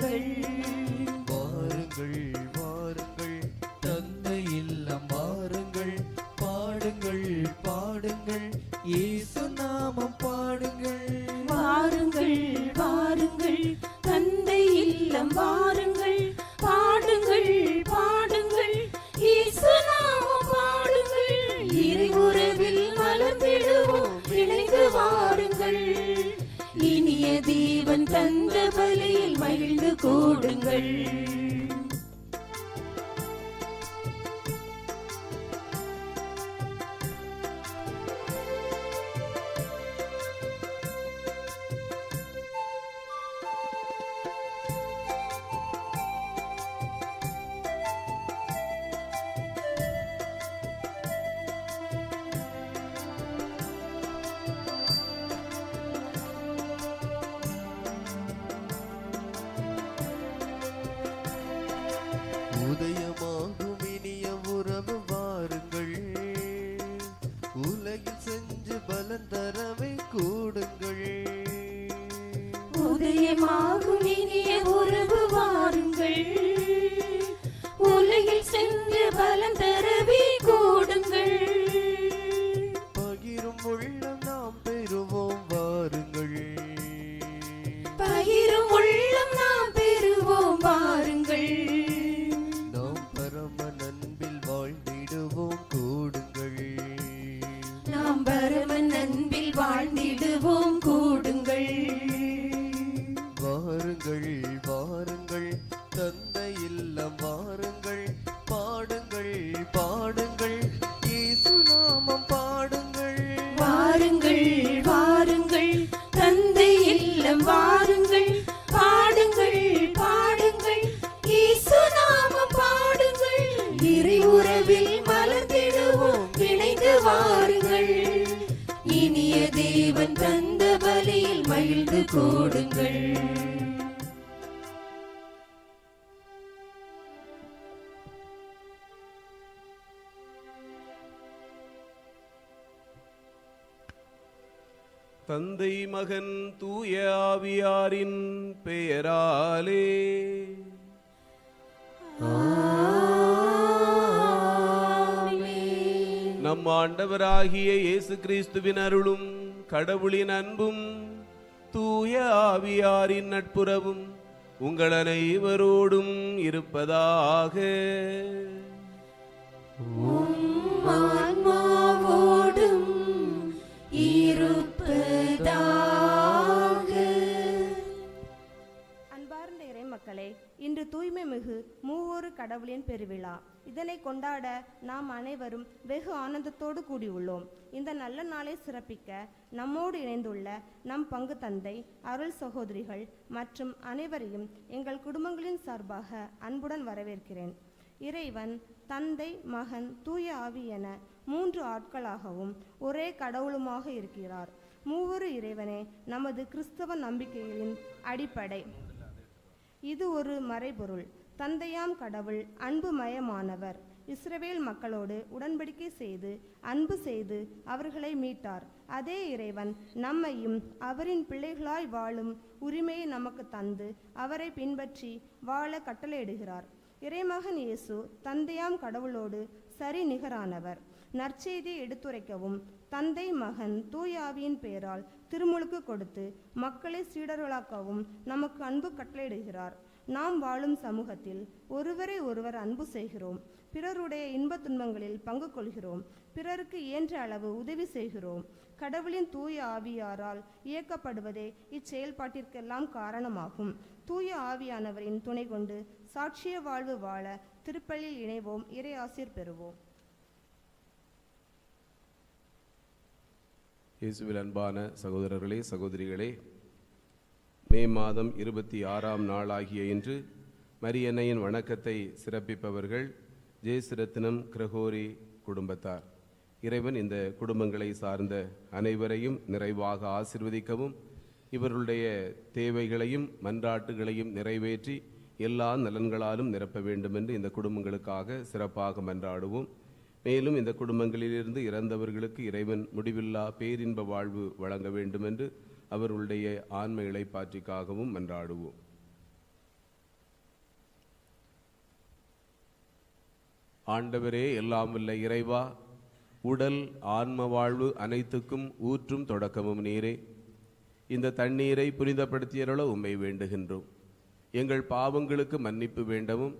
வாருங்கள். வாருங்கள் வாருங்கள் தந்தை இல்லம் வாருங்கள், பாடுங்கள் பாடுங்கள் இயேசு நாமம் பாடுங்கள். வாருங்கள் வாருங்கள் தந்தை இல்லம் வாருங்கள், பாடுங்கள் பாடுங்கள் இயேசு நாமம் பாடுங்கள். இறை உறவில் மலர்ந்திடுவோம் இணைந்து வாருங்கள். இனிய தேவன் தந்த பலியில் மகிழ்ந்து கூடுங்கள். உதயமாகும் இனிய உறவு வாருங்கள், உலகில் செஞ்சு பலன் தரவை கூடுங்கள். உதயமாகும் இனிய உறவு வாருங்கள், உலகில் சென்று பலன் தரவே கூடுங்கள். பகிரும் உள்ளம் நாம் பெறுவோம் வாருங்கள், பகிரும் உள்ளம் நாம் பெறுவோம் வாருங்கள். நாம் பரம நண்பில் வாழ்ந்திடுவோம் கூடுங்கள். நாம் பரம நண்பில் வாழ்ந்திடுவோம் கூடுங்கள். வாருங்கள் வாருங்கள் தந்தை இல்லம் வாருங்கள், பாடுங்கள் பாடுங்கள் இயேசு நாமம் பாடுங்கள். வாருங்கள் வாருங்கள் தந்தை இல்லம் வாருங்கள், பாடுங்கள் பாடுங்கள் இயேசு நாமம் பாடுங்கள். இறை உறவில் மலர்ந்திடுவோம் இணைந்து வாருங்கள். இனிய தேவன் தந்த பலியில் மகிழ்ந்து கூடுங்கள். தந்தை மகன் தூய ஆவியாரின் பெயராலே நம் ஆண்டவராகிய இயேசு கிறிஸ்துவின் அருளும் கடவுளின் அன்பும் தூய ஆவியாரின் நட்புறவும் உங்கள் அனைவரோடும் இருப்பதாக. ஆன்மாவோடும் இருப்பதாக. அன்பார்ந்த இறை மக்களே, இன்று தூய்மை மிகு மூவொரு கடவுளின் பெருவிழா. இதனை கொண்டாட நாம் அனைவரும் வெகு ஆனந்தத்தோடு கூடியுள்ளோம். இந்த நல்ல நாளை சிறப்பிக்க நம்மோடு இணைந்துள்ள நம் பங்கு தந்தை, அருள் சகோதரிகள் மற்றும் அனைவரையும் எங்கள் குடும்பங்களின் சார்பாக அன்புடன் வரவேற்கிறேன். இறைவன் தந்தை, மகன், தூய ஆவி என 3 ஆட்களாகவும் ஒரே கடவுளுமாக இருக்கிறார். மூவொரு இறைவனே நமது கிறிஸ்தவ நம்பிக்கைகளின் அடிப்படை. இது ஒரு மறைபொருள். தந்தையாம் கடவுள் அன்புமயமானவர். இஸ்ரவேல் மக்களோடு உடன்படிக்கை செய்து அன்பு செய்து அவர்களை மீட்டார். அதே இறைவன் நம்மையும் அவரின் பிள்ளைகளாய் வாழும் உரிமையை நமக்கு தந்து அவரை பின்பற்றி வாழ கட்டளையிடுகிறார். இறைமகன் இயேசு தந்தையாம் கடவுளோடு சரி நிகரானவர். நற்செய்தியை எடுத்துரைக்கவும் தந்தை, மகன், தூய ஆவியின் பெயரால் திருமுழுக்கு கொடுத்து மக்களை சீடர்களாக்கவும் நமக்கு அன்பு கட்டளையிடுகிறார். நாம் வாழும் சமூகத்தில் ஒருவரை ஒருவர் அன்பு செய்கிறோம், பிறருடைய இன்ப துன்பங்களில் பங்கு கொள்கிறோம், பிறருக்கு இயன்ற அளவு உதவி செய்கிறோம். கடவுளின் தூய ஆவியாரால் இயக்கப்படுவதே இச்செயல்பாட்டிற்கெல்லாம் காரணமாகும். தூய ஆவியானவரின் துணை கொண்டு சாட்சிய வாழ்வு வாழ திருப்பலியில் இணைவோம், இறை ஆசீர் பெறுவோம். இயேசுவில் அன்பான சகோதரர்களே, சகோதரிகளே, மே மாதம் 26ஆம் நாளாகிய இன்று மரியன்னையின் வணக்கத்தை சிறப்பிப்பவர்கள் ஜேசுரத்தினம் கிரகோரி குடும்பத்தார். இறைவன் இந்த குடும்பங்களை சார்ந்த அனைவரையும் நிறைவாக ஆசீர்வதிக்கவும், இவர்களுடைய தேவைகளையும் மன்றாட்டுகளையும் நிறைவேற்றி எல்லா நலன்களாலும் நிரப்ப வேண்டும் என்று இந்த குடும்பங்களுக்காக சிறப்பாக மன்றாடுவோம். மேலும் இந்த குடும்பங்களிலிருந்து இறந்தவர்களுக்கு இறைவன் முடிவில்லா பேரின்ப வாழ்வு வழங்க வேண்டும் என்று அவர்களுடைய ஆன்ம இளைப்பாற்றிக்காகவும் மன்றாடுவோம். ஆண்டவரே, எல்லாம் வல்ல இறைவா, உடல் ஆன்ம வாழ்வு அனைத்துக்கும் ஊற்றும் தொடக்கமும் நீரே. இந்த தண்ணீரை புனிதப்படுத்தியருள உம்மை வேண்டுகின்றோம். எங்கள் பாவங்களுக்கு மன்னிப்பு வேண்டவும்,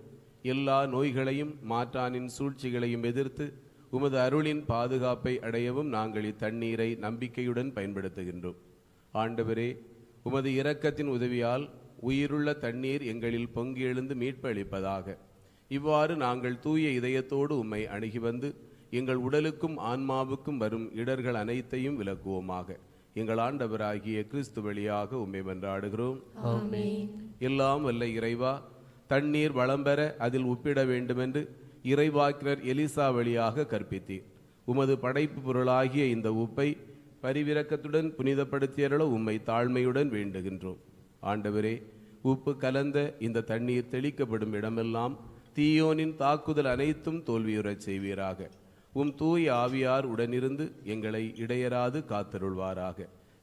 எல்லா நோய்களையும் மாற்றானின் சூழ்ச்சிகளையும் எதிர்த்து உமது அருளின் பாதுகாப்பை அடையவும் நாங்கள் இத்தண்ணீரை நம்பிக்கையுடன் பயன்படுத்துகின்றோம். ஆண்டவரே, உமது இரக்கத்தின் உதவியால் உயிருள்ள தண்ணீர் எங்களில் பொங்கி எழுந்து மீட்பு அளிப்பதாக. இவ்வாறு நாங்கள் தூய இதயத்தோடு உம்மை அணுகி வந்து எங்கள் உடலுக்கும் ஆன்மாவுக்கும் வரும் இடர்கள் அனைத்தையும் விலக்குவோமாக. எங்கள் ஆண்டவராகிய கிறிஸ்து வழியாக உம்மை மன்றாடுகிறோம். எல்லாம் வல்ல இறைவா, தண்ணீர் வளம் பெற அதில் உப்பிட வேண்டுமென்று இறைவாக்கினர் எலிசா வழியாக கற்பித்தீர். உமது படைப்பு பொருளாகிய இந்த உப்பை பரிவிரக்கத்துடன் புனிதப்படுத்தியருள உம்மை தாழ்மையுடன் வேண்டுகின்றோம். ஆண்டவரே, உப்பு கலந்த இந்த தண்ணீர் தெளிக்கப்படும் இடமெல்லாம் தீயோனின் தாக்குதல் அனைத்தும் தோல்வியுறச் செய்வீராக. உம் தூய ஆவியார் உடனிருந்து எங்களை இடையராது காத்தருள்வாராக.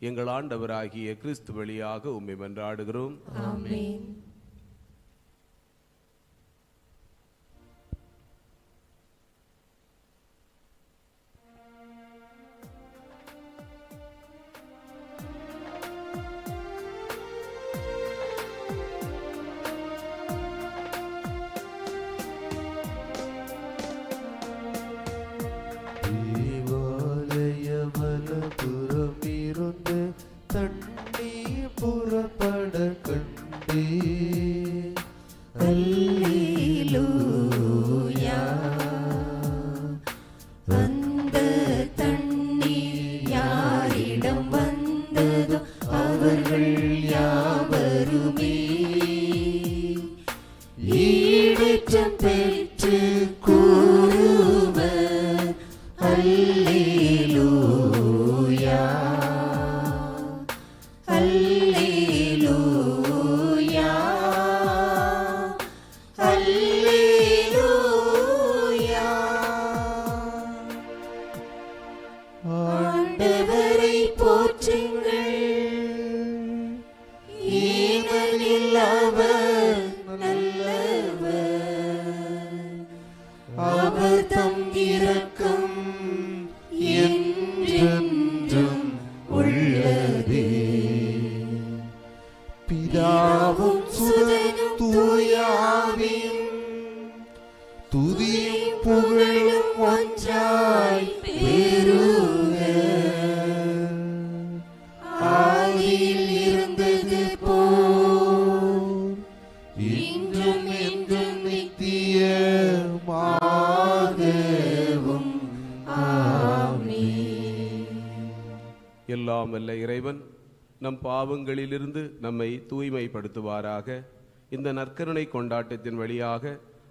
எங்கள் ஆண்டவராகிய கிறிஸ்து வழியாக உம்மை மன்றாடுகிறோம். ஆமென். புறமிருந்து தண்ணீர் புறப்பட கண்டே. அல்லேலூயா. அந்த தண்ணீர் யாரிடம் வந்ததோ அவர்கள் யாவருமே ஈடேற்றம் பெற்று கூறுவர் அல்லேலூயா. அல்லேலூயா. அல்லேலூயா. ஆண்டவரை போற்றுங்கள், ஏனெனில் அவர் நல்லவர். அவர் தம் இரக்கம் என்றென்றும் உள்ளதே. பிதாவும் சுதனும் தூய ஆவியும் துதியும் புகழும் ஒன்றாய் பெருக. ஆதியில் இருந்தது போல் இன்றும் என்றும் நித்தியமாகவும். ஆமென். எல்லாம் வல்ல இறைவன் நம் பாவங்களிலிருந்து நம்மை தூய்மைப்படுத்துவாராக. இந்த நற்கருணை கொண்டாட்டத்தின் வழியாக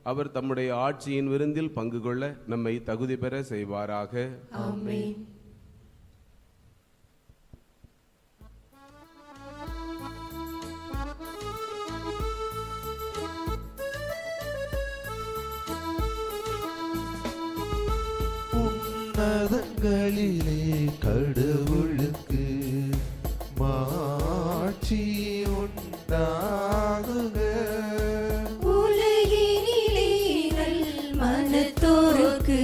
அவர் தம்முடைய ஆட்சியின் விருந்தில் பங்கு கொள்ள நம்மை தகுதி பெற செய்வாராக. ஆமென். உன்னதங்களிலே கடவுளுக்கு மாட்சி உண்டாகுக. உலகினிலே நல் மனத்தோருக்கு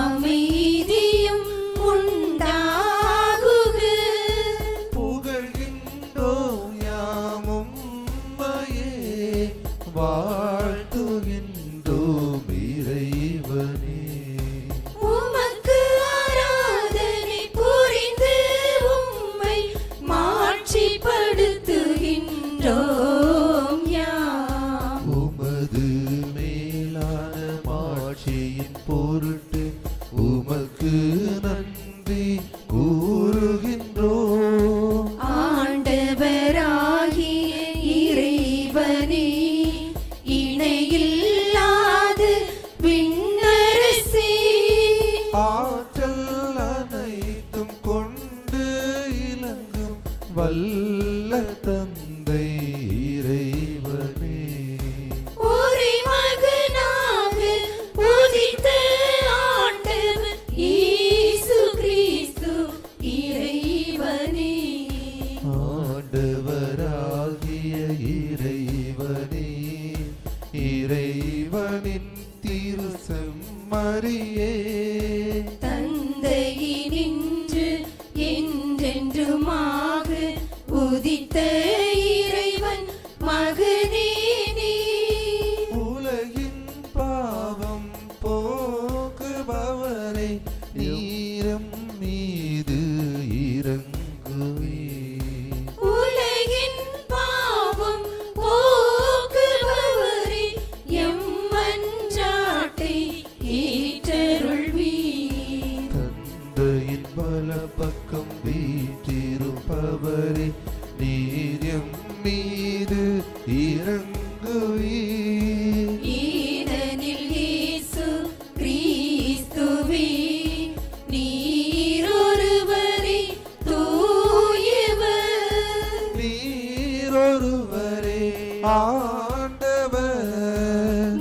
அமைதியும் உண்டாகுக. புகழ்கின்றோம் யாமும் உம்மையே, வாழ்த்துகின்றோம் இறைவனே. உமக்கு ஆராதனை புரிந்து உம்மை மாட்சிப்படுத்துகின்றோம் யாம். உமது மேலான மாட்சியின் பொருட்டு உமக்கு நன்றி கூறுகின்றோம். ஆண்டவராகிய இறைவனே, இணையில்லாத விண்ணரசே, ஆற்றல் அனைத்தும் கொண்டு இலங்கும் வல்ல தந்தை இறைவனே. ஒரே மகனாக உதித்த ஆண்டவர் இயேசு கிறிஸ்து இறைவனே. ஆண்டவராகிய இறைவனே, இறைவனின் திரு செம்மறியே தந்தையினின்று என்றென்றுமாக உதித்த இறைவன் மகனே நீ. உலகின் பாவம் போக்குபவரே நீரம் மீது இறங்குவே. உலகின் பாவம் போக்குபவரே எம் மன்றாட்டை ஏற்றருள்வீர். தந்தையின் பலபக்கம் வீற்றிருப்பவரே நீரம் மீது இறங்குவீர். ஏனெனில் இயேசு கிறிஸ்துவே நீரொருவரே தூயவர். நீரொருவரே ஆண்டவர்.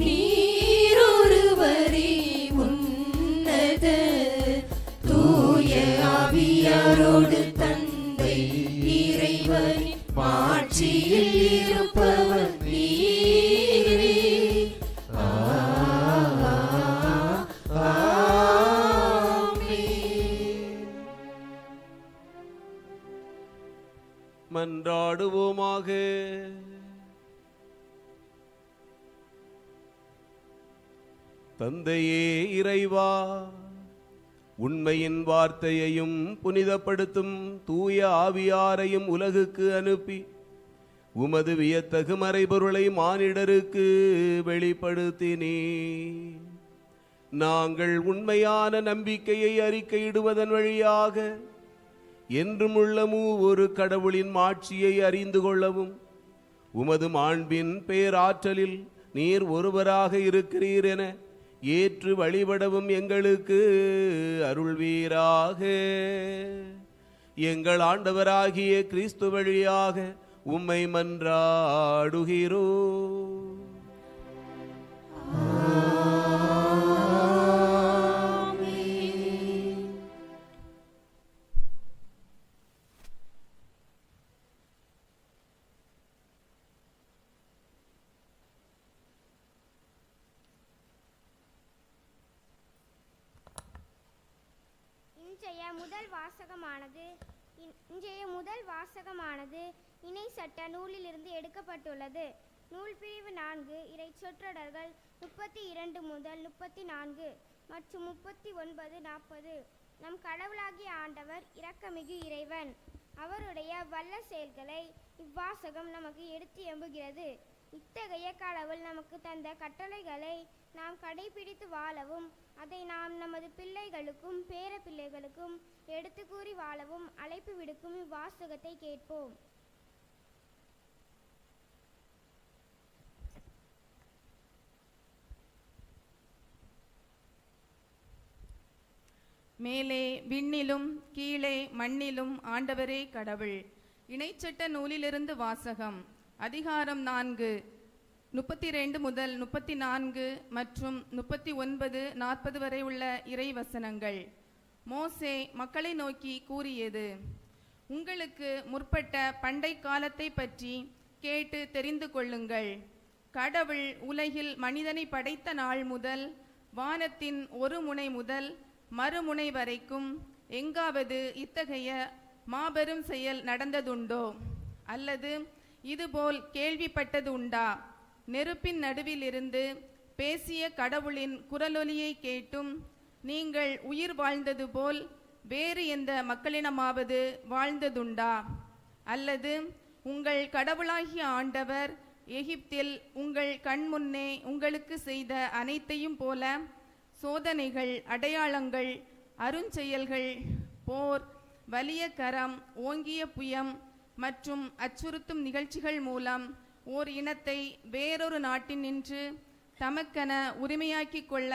நீரொருவரே உன்னத தூய ஆவியாரோடு தந்தை இறைவன் மாட்சியில் இருப்பவர் நீரே. மன்றாடுவோமாக. தந்தையே இறைவா, உண்மையின் வார்த்தையையும் புனிதப்படுத்தும் தூய ஆவியாரையும் உலகுக்கு அனுப்பி உமது வியத்தகு மறைபொருளை மானிடருக்கு வெளிப்படுத்தினே. நாங்கள் உண்மையான நம்பிக்கையை அறிக்கையிடுவதன் வழியாக என்றுமுள்ள ஒரு கடவுளின் மாட்சியை அறிந்து கொள்ளவும் உமது மாண்பின் பேராற்றலில் நீர் ஒருவராக இருக்கிறீர் என ஏற்று வழிபடவும் எங்களுக்கு அருள்வீராக. எங்கள் ஆண்டவராகிய கிறிஸ்து வழியாக உம்மை மன்றாடுகிறோம். இன்றைய முதல் வாசகமானது இணை சட்ட நூலிலிருந்து எடுக்கப்பட்டுள்ளது. நூல் பிரிவு 4 இறை சொற்றொடர்கள் 32 முதல் 34 மற்றும் 39, 40. நம் கடவுளாகிய ஆண்டவர் இரக்கமிகு இறைவன். அவருடைய வல்ல செயல்களை இவ்வாசகம் நமக்கு எடுத்து எம்புகிறது. இத்தகைய கடவுள் நமக்கு தந்த கட்டளைகளை நாம் கடைபிடித்து வாழவும் அதை நாம் நமது பிள்ளைகளுக்கும் பேர பிள்ளைகளுக்கும் எடுத்து கூறி வாழவும் அழைப்பு விடுக்கும் இவ்வாசகத்தை கேட்போம். மேலே விண்ணிலும் கீழே மண்ணிலும் ஆண்டவரே கடவுள். இணைச்சட்ட நூலிலிருந்து வாசகம். அதிகாரம் 4 32 முதல் 34 மற்றும் 39, 40 வரை உள்ள இறைவசனங்கள். மோசே மக்களை நோக்கி கூறியது: உங்களுக்கு முற்பட்ட பண்டை காலத்தை பற்றி கேட்டு தெரிந்து கொள்ளுங்கள். கடவுள் உலகில் மனிதனை படைத்த நாள் முதல் வானத்தின் ஒரு முனை முதல் மறுமுனை வரைக்கும் எங்காவது இத்தகைய மாபெரும் செயல் நடந்ததுண்டோ? அல்லது இதுபோல் கேள்விப்பட்டது உண்டா? நெருப்பின் நடுவிலிருந்து பேசிய கடவுளின் குரலொலியை கேட்டும் நீங்கள் உயிர் வாழ்ந்தது போல் வேறு எந்த மக்களினமாவது வாழ்ந்ததுண்டா? அல்லது உங்கள் கடவுளாகிய ஆண்டவர் எகிப்தில் உங்கள் கண்முன்னே உங்களுக்கு செய்த அனைத்தையும் போல சோதனைகள், அடையாளங்கள், அருஞ்செயல்கள், போர், வலிய கரம், ஓங்கிய புயம் மற்றும் அச்சுறுத்தும் நிகழ்ச்சிகள் மூலம் ஓர் இனத்தை வேறொரு நாட்டில் நின்று தமக்கென உரிமையாக்கி கொள்ள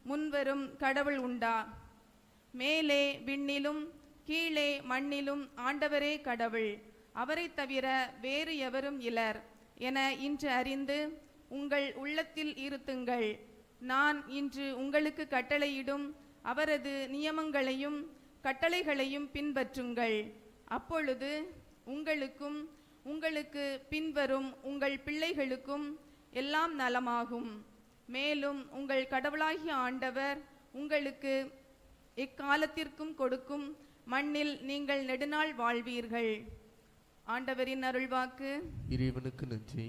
முன்வரும் கடவுள் உண்டா? மேலே விண்ணிலும் கீழே மண்ணிலும் ஆண்டவரே கடவுள். அவரை தவிர வேறு எவரும் இலர் என இன்று அறிந்து உங்கள் உள்ளத்தில் இருத்துங்கள். நான் இன்று உங்களுக்கு கட்டளையிடும் அவரது நியமங்களையும் கட்டளைகளையும் பின்பற்றுங்கள். அப்பொழுது உங்களுக்கும் உங்களுக்கு பின்வரும் உங்கள் பிள்ளைகளுக்கும் எல்லாம் நலமாகும். மேலும் உங்கள் கடவுளாகிய ஆண்டவர் உங்களுக்கு எக்காலத்திற்கும் கொடுக்கும் மண்ணில் நீங்கள் நெடுநாள் வாழ்வீர்கள். ஆண்டவரின் அருள்வாக்கு. இறைவனுக்கு நன்றி.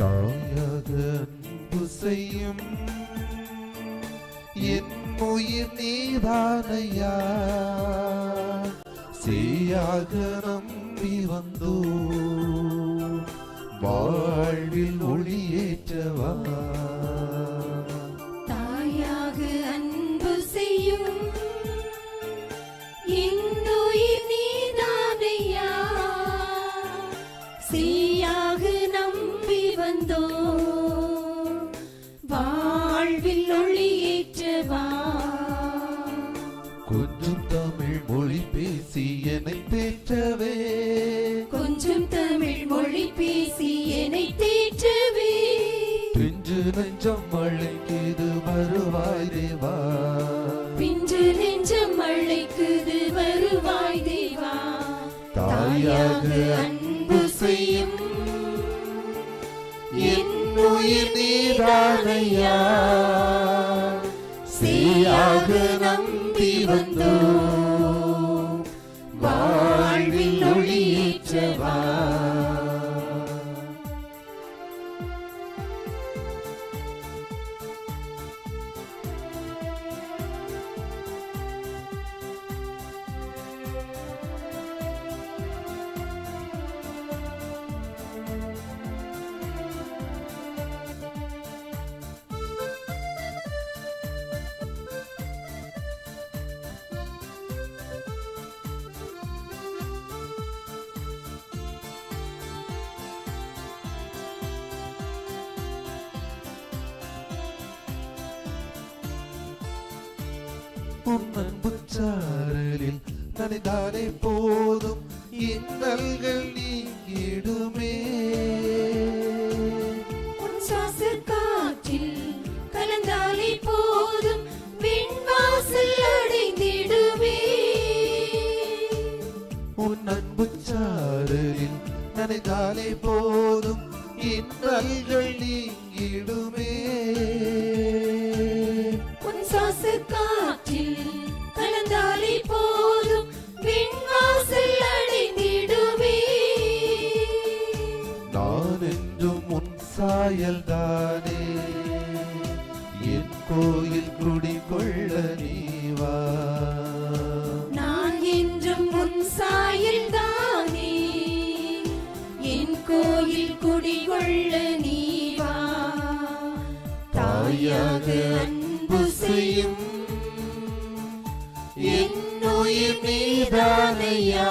தாயாக அன்பு செய்யும் என் உயிர் நீதானையா, சேயாக நம்பி வந்தோ வாழ்வில் ஒளியேற்றவா. தாயாக அன்பு செய்யும் என்னுயிர் நீதானையா, சேயாக நம்பி வந்தோ வாழ்வில் ஒளியேற்றவா. கொஞ்சம் தமிழ் மொழி பேசி என்னை தேற்றவே, கொஞ்சம் தமிழ் மொழி பேசி என்னை தேற்றவே, பிஞ்சு நெஞ்சம் அழைக்குது வருவாய் தேவா, பிஞ்சு நெஞ்சம் அழைக்குது வருவாய் தேவா. தாயாக அன்பு செய்யும் என் உயிர் நீதானையா, சேயாக நம்பி வந்தோ வாழ்வில் ஒளியேற்றவா. உன் அன்பு சாரலில் நனைந்தாலே போதும் இன்னல்கள் நீங்கிடுமே, உன் சுவாச காற்றில் கலந்தாலே போதும் விண்வாசல் அடைந்திடுவே. உன் அன்பு சாரலில் நனைந்தாலே போதும் இன்னல்கள் நீங்கிடுமே, உன் சுவாச காற்றில் கலந்தாலே போதும் விண்வாசல் அடைந்திடுவே. நான் என்றும் உன் சாயல் தானே, என் கோயில் குடிகொள்ள நீவா. நான் என்றும் உன் சாயல் தானே, என் கோயில் குடிகொள்ள நீவா. தாயாக அன்பு செய்யும் என் உயிர் நீதானையா,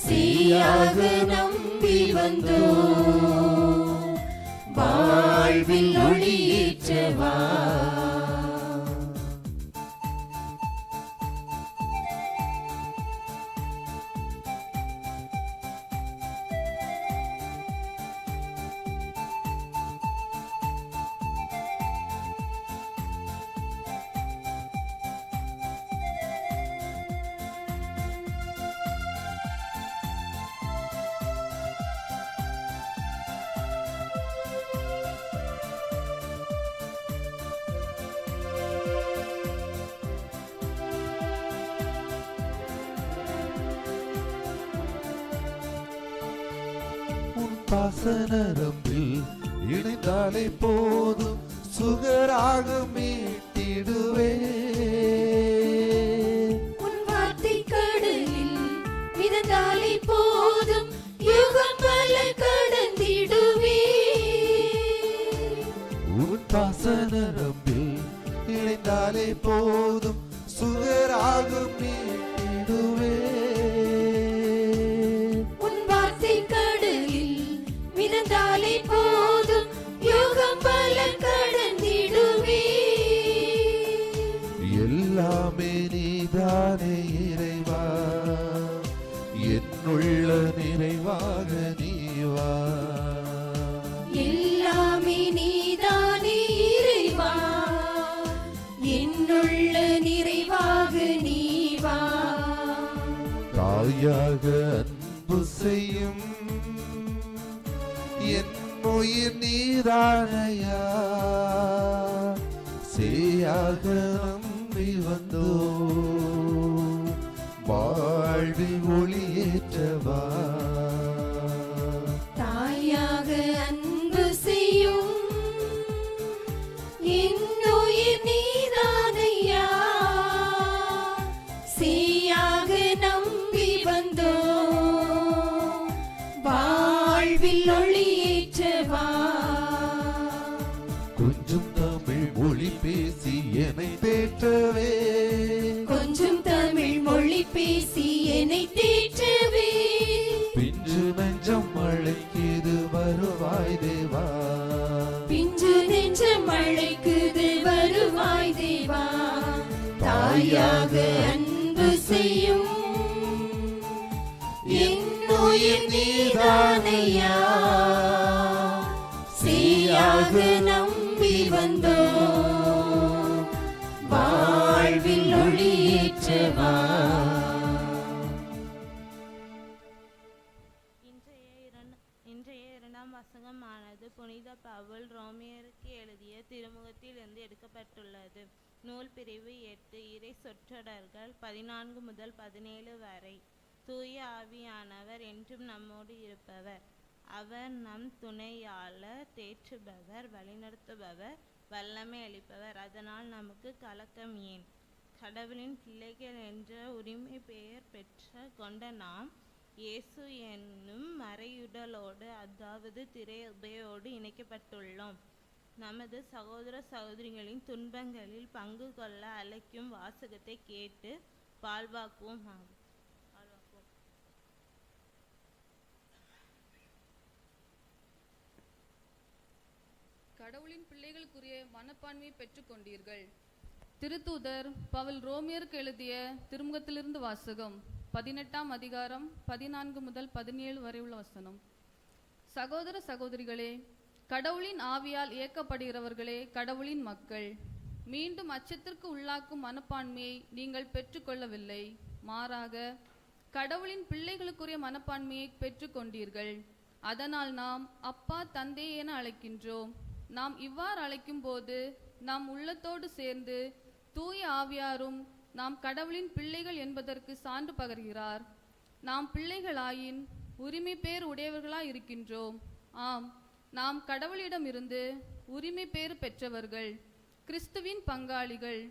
சேயாக நம்பி வந்தோ வாழ்வில் ஒளியேற்றவா. பாசனரம்பில் இணைந்தாலே போதும் சுகராக மீட்டிடுவே, உன் வார்த்தை கடலில் மிதந்தாலே போதும் யுகம் பல கடந்திடுவே. பாசனரம்பில் இணைந்தாலே போதும் சுகராகும் நீடுவே. உன் வார்த்தை கடலில் மிதந்தாலே போதும் யுகம் பல கடந்திடுவே. எல்லாமே நீதானே இறைவா, என்னுள்ள நிறைவாக நீவா. எல்லாமே நீதானே இறைவா, என்னுள்ள நிறைவாக நீவா. தாயாக அன்பு செய்யும் என் உயிர் நீதானையா, சேயாக நம்பி வந்தோ வாழ்வில் ஒளியேற்றவா. தாயாக அன்பு செய்யும் என் உயிர் நீதானையா, சேயாக நம்பி வந்தோ வாழ்வில் ஒளியேற்றவா. கொஞ்சம் தமிழ் மொழி பேசி என்னை தேற்றவே, கொஞ்சம் தமிழ் மொழி பேசி என்னை தேற்றவே. பிஞ்சு நெஞ்சம் அழைக்கிது வருவாய் தேவா, பிஞ்சு நெஞ்ச மழைக்குது வருவாய் தேவா. தாயாக அன்பு செய்யும் என் உயிர் நீதானையா, சேயாக நம்பி வந்தோ வாழ்வில் ஒளியேற்றவா. இன்றைய இரண்டாம் வசனமானது புனித பவுல் ரோமியருக்கு எழுதிய திருமுகத்திலிருந்து எடுக்கப்பட்டுள்ளது. நூல் பிரிவு 8, இறை சொற்றொடர்கள் 14 முதல் 17 வரை. தூய ஆவியானவர் என்றும் நம்மோடு இருப்பவர். அவர் நம் துணையாளர், தேற்றுபவர், வழிநடத்துபவர், வல்லமை அளிப்பவர். அதனால் நமக்கு கலக்கம் ஏன்? கடவுளின் பிள்ளைகள் என்ற உரிமை பெயர் பெற்ற கொண்ட நாம் இயேசு என்னும் மறையுடலோடு, அதாவது திரை உபையோடு இணைக்கப்பட்டுள்ளோம். நமது சகோதர சகோதரிகளின் துன்பங்களில் பங்கு கொள்ள அழைக்கும் வாசகத்தை கேட்டு வாழ்வாக்குவோம். கடவுளின் பிள்ளைகளுக்குரிய மனப்பான்மையை பெற்றுக் கொண்டீர்கள். திருத்தூதர் பவுல் ரோமியருக்கு எழுதிய திருமுகத்திலிருந்து வாசகம். 18ஆம் அதிகாரம் 14 முதல் 17 வரை உள்ள வசனம். சகோதர சகோதரிகளே, கடவுளின் ஆவியால் இயக்கப்படுகிறவர்களே கடவுளின் மக்கள். மீண்டும் அச்சத்திற்கு உள்ளாக்கும் மனப்பான்மையை நீங்கள் பெற்றுக்கொள்ளவில்லை, மாறாக கடவுளின் பிள்ளைகளுக்குரிய மனப்பான்மையை பெற்றுக்கொண்டீர்கள். அதனால் நாம் அப்பா, தந்தை என அழைக்கின்றோம். நாம் இவ்வாறு அழைக்கும் போது நாம் உள்ளத்தோடு சேர்ந்து தூய ஆவியாரும் நாம் கடவுளின் பிள்ளைகள் என்பதற்கு சான்று பகர்கிறார். நாம் பிள்ளைகளாயின் உரிமை பேர் உடையவர்களாய் இருக்கின்றோம். ஆம், நாம் கடவுளிடமிருந்து உரிமை பேறு பெற்றவர்கள், கிறிஸ்துவின் பங்காளிகள்.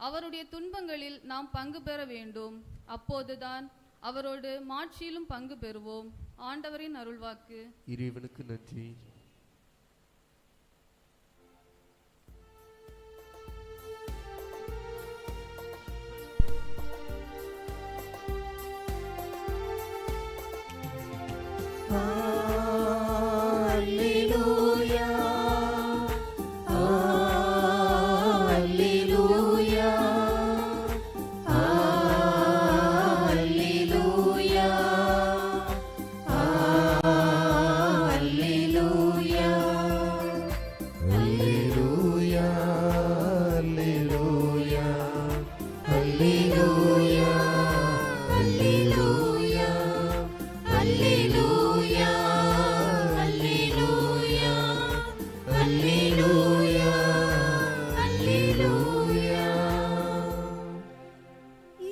அவருடைய துன்பங்களில் நாம் பங்கு பெற வேண்டும். அப்போதுதான் அவரோடு மாட்சியிலும் பங்கு பெறுவோம். ஆண்டவரின் அருள்வாக்கு. இறைவனுக்கு நன்றி. Alleluia, Alleluia, Alleluia, Alleluia, Alleluia, Alleluia, Alleluia, Alleluia, Alleluia, Alleluia, Alleluia.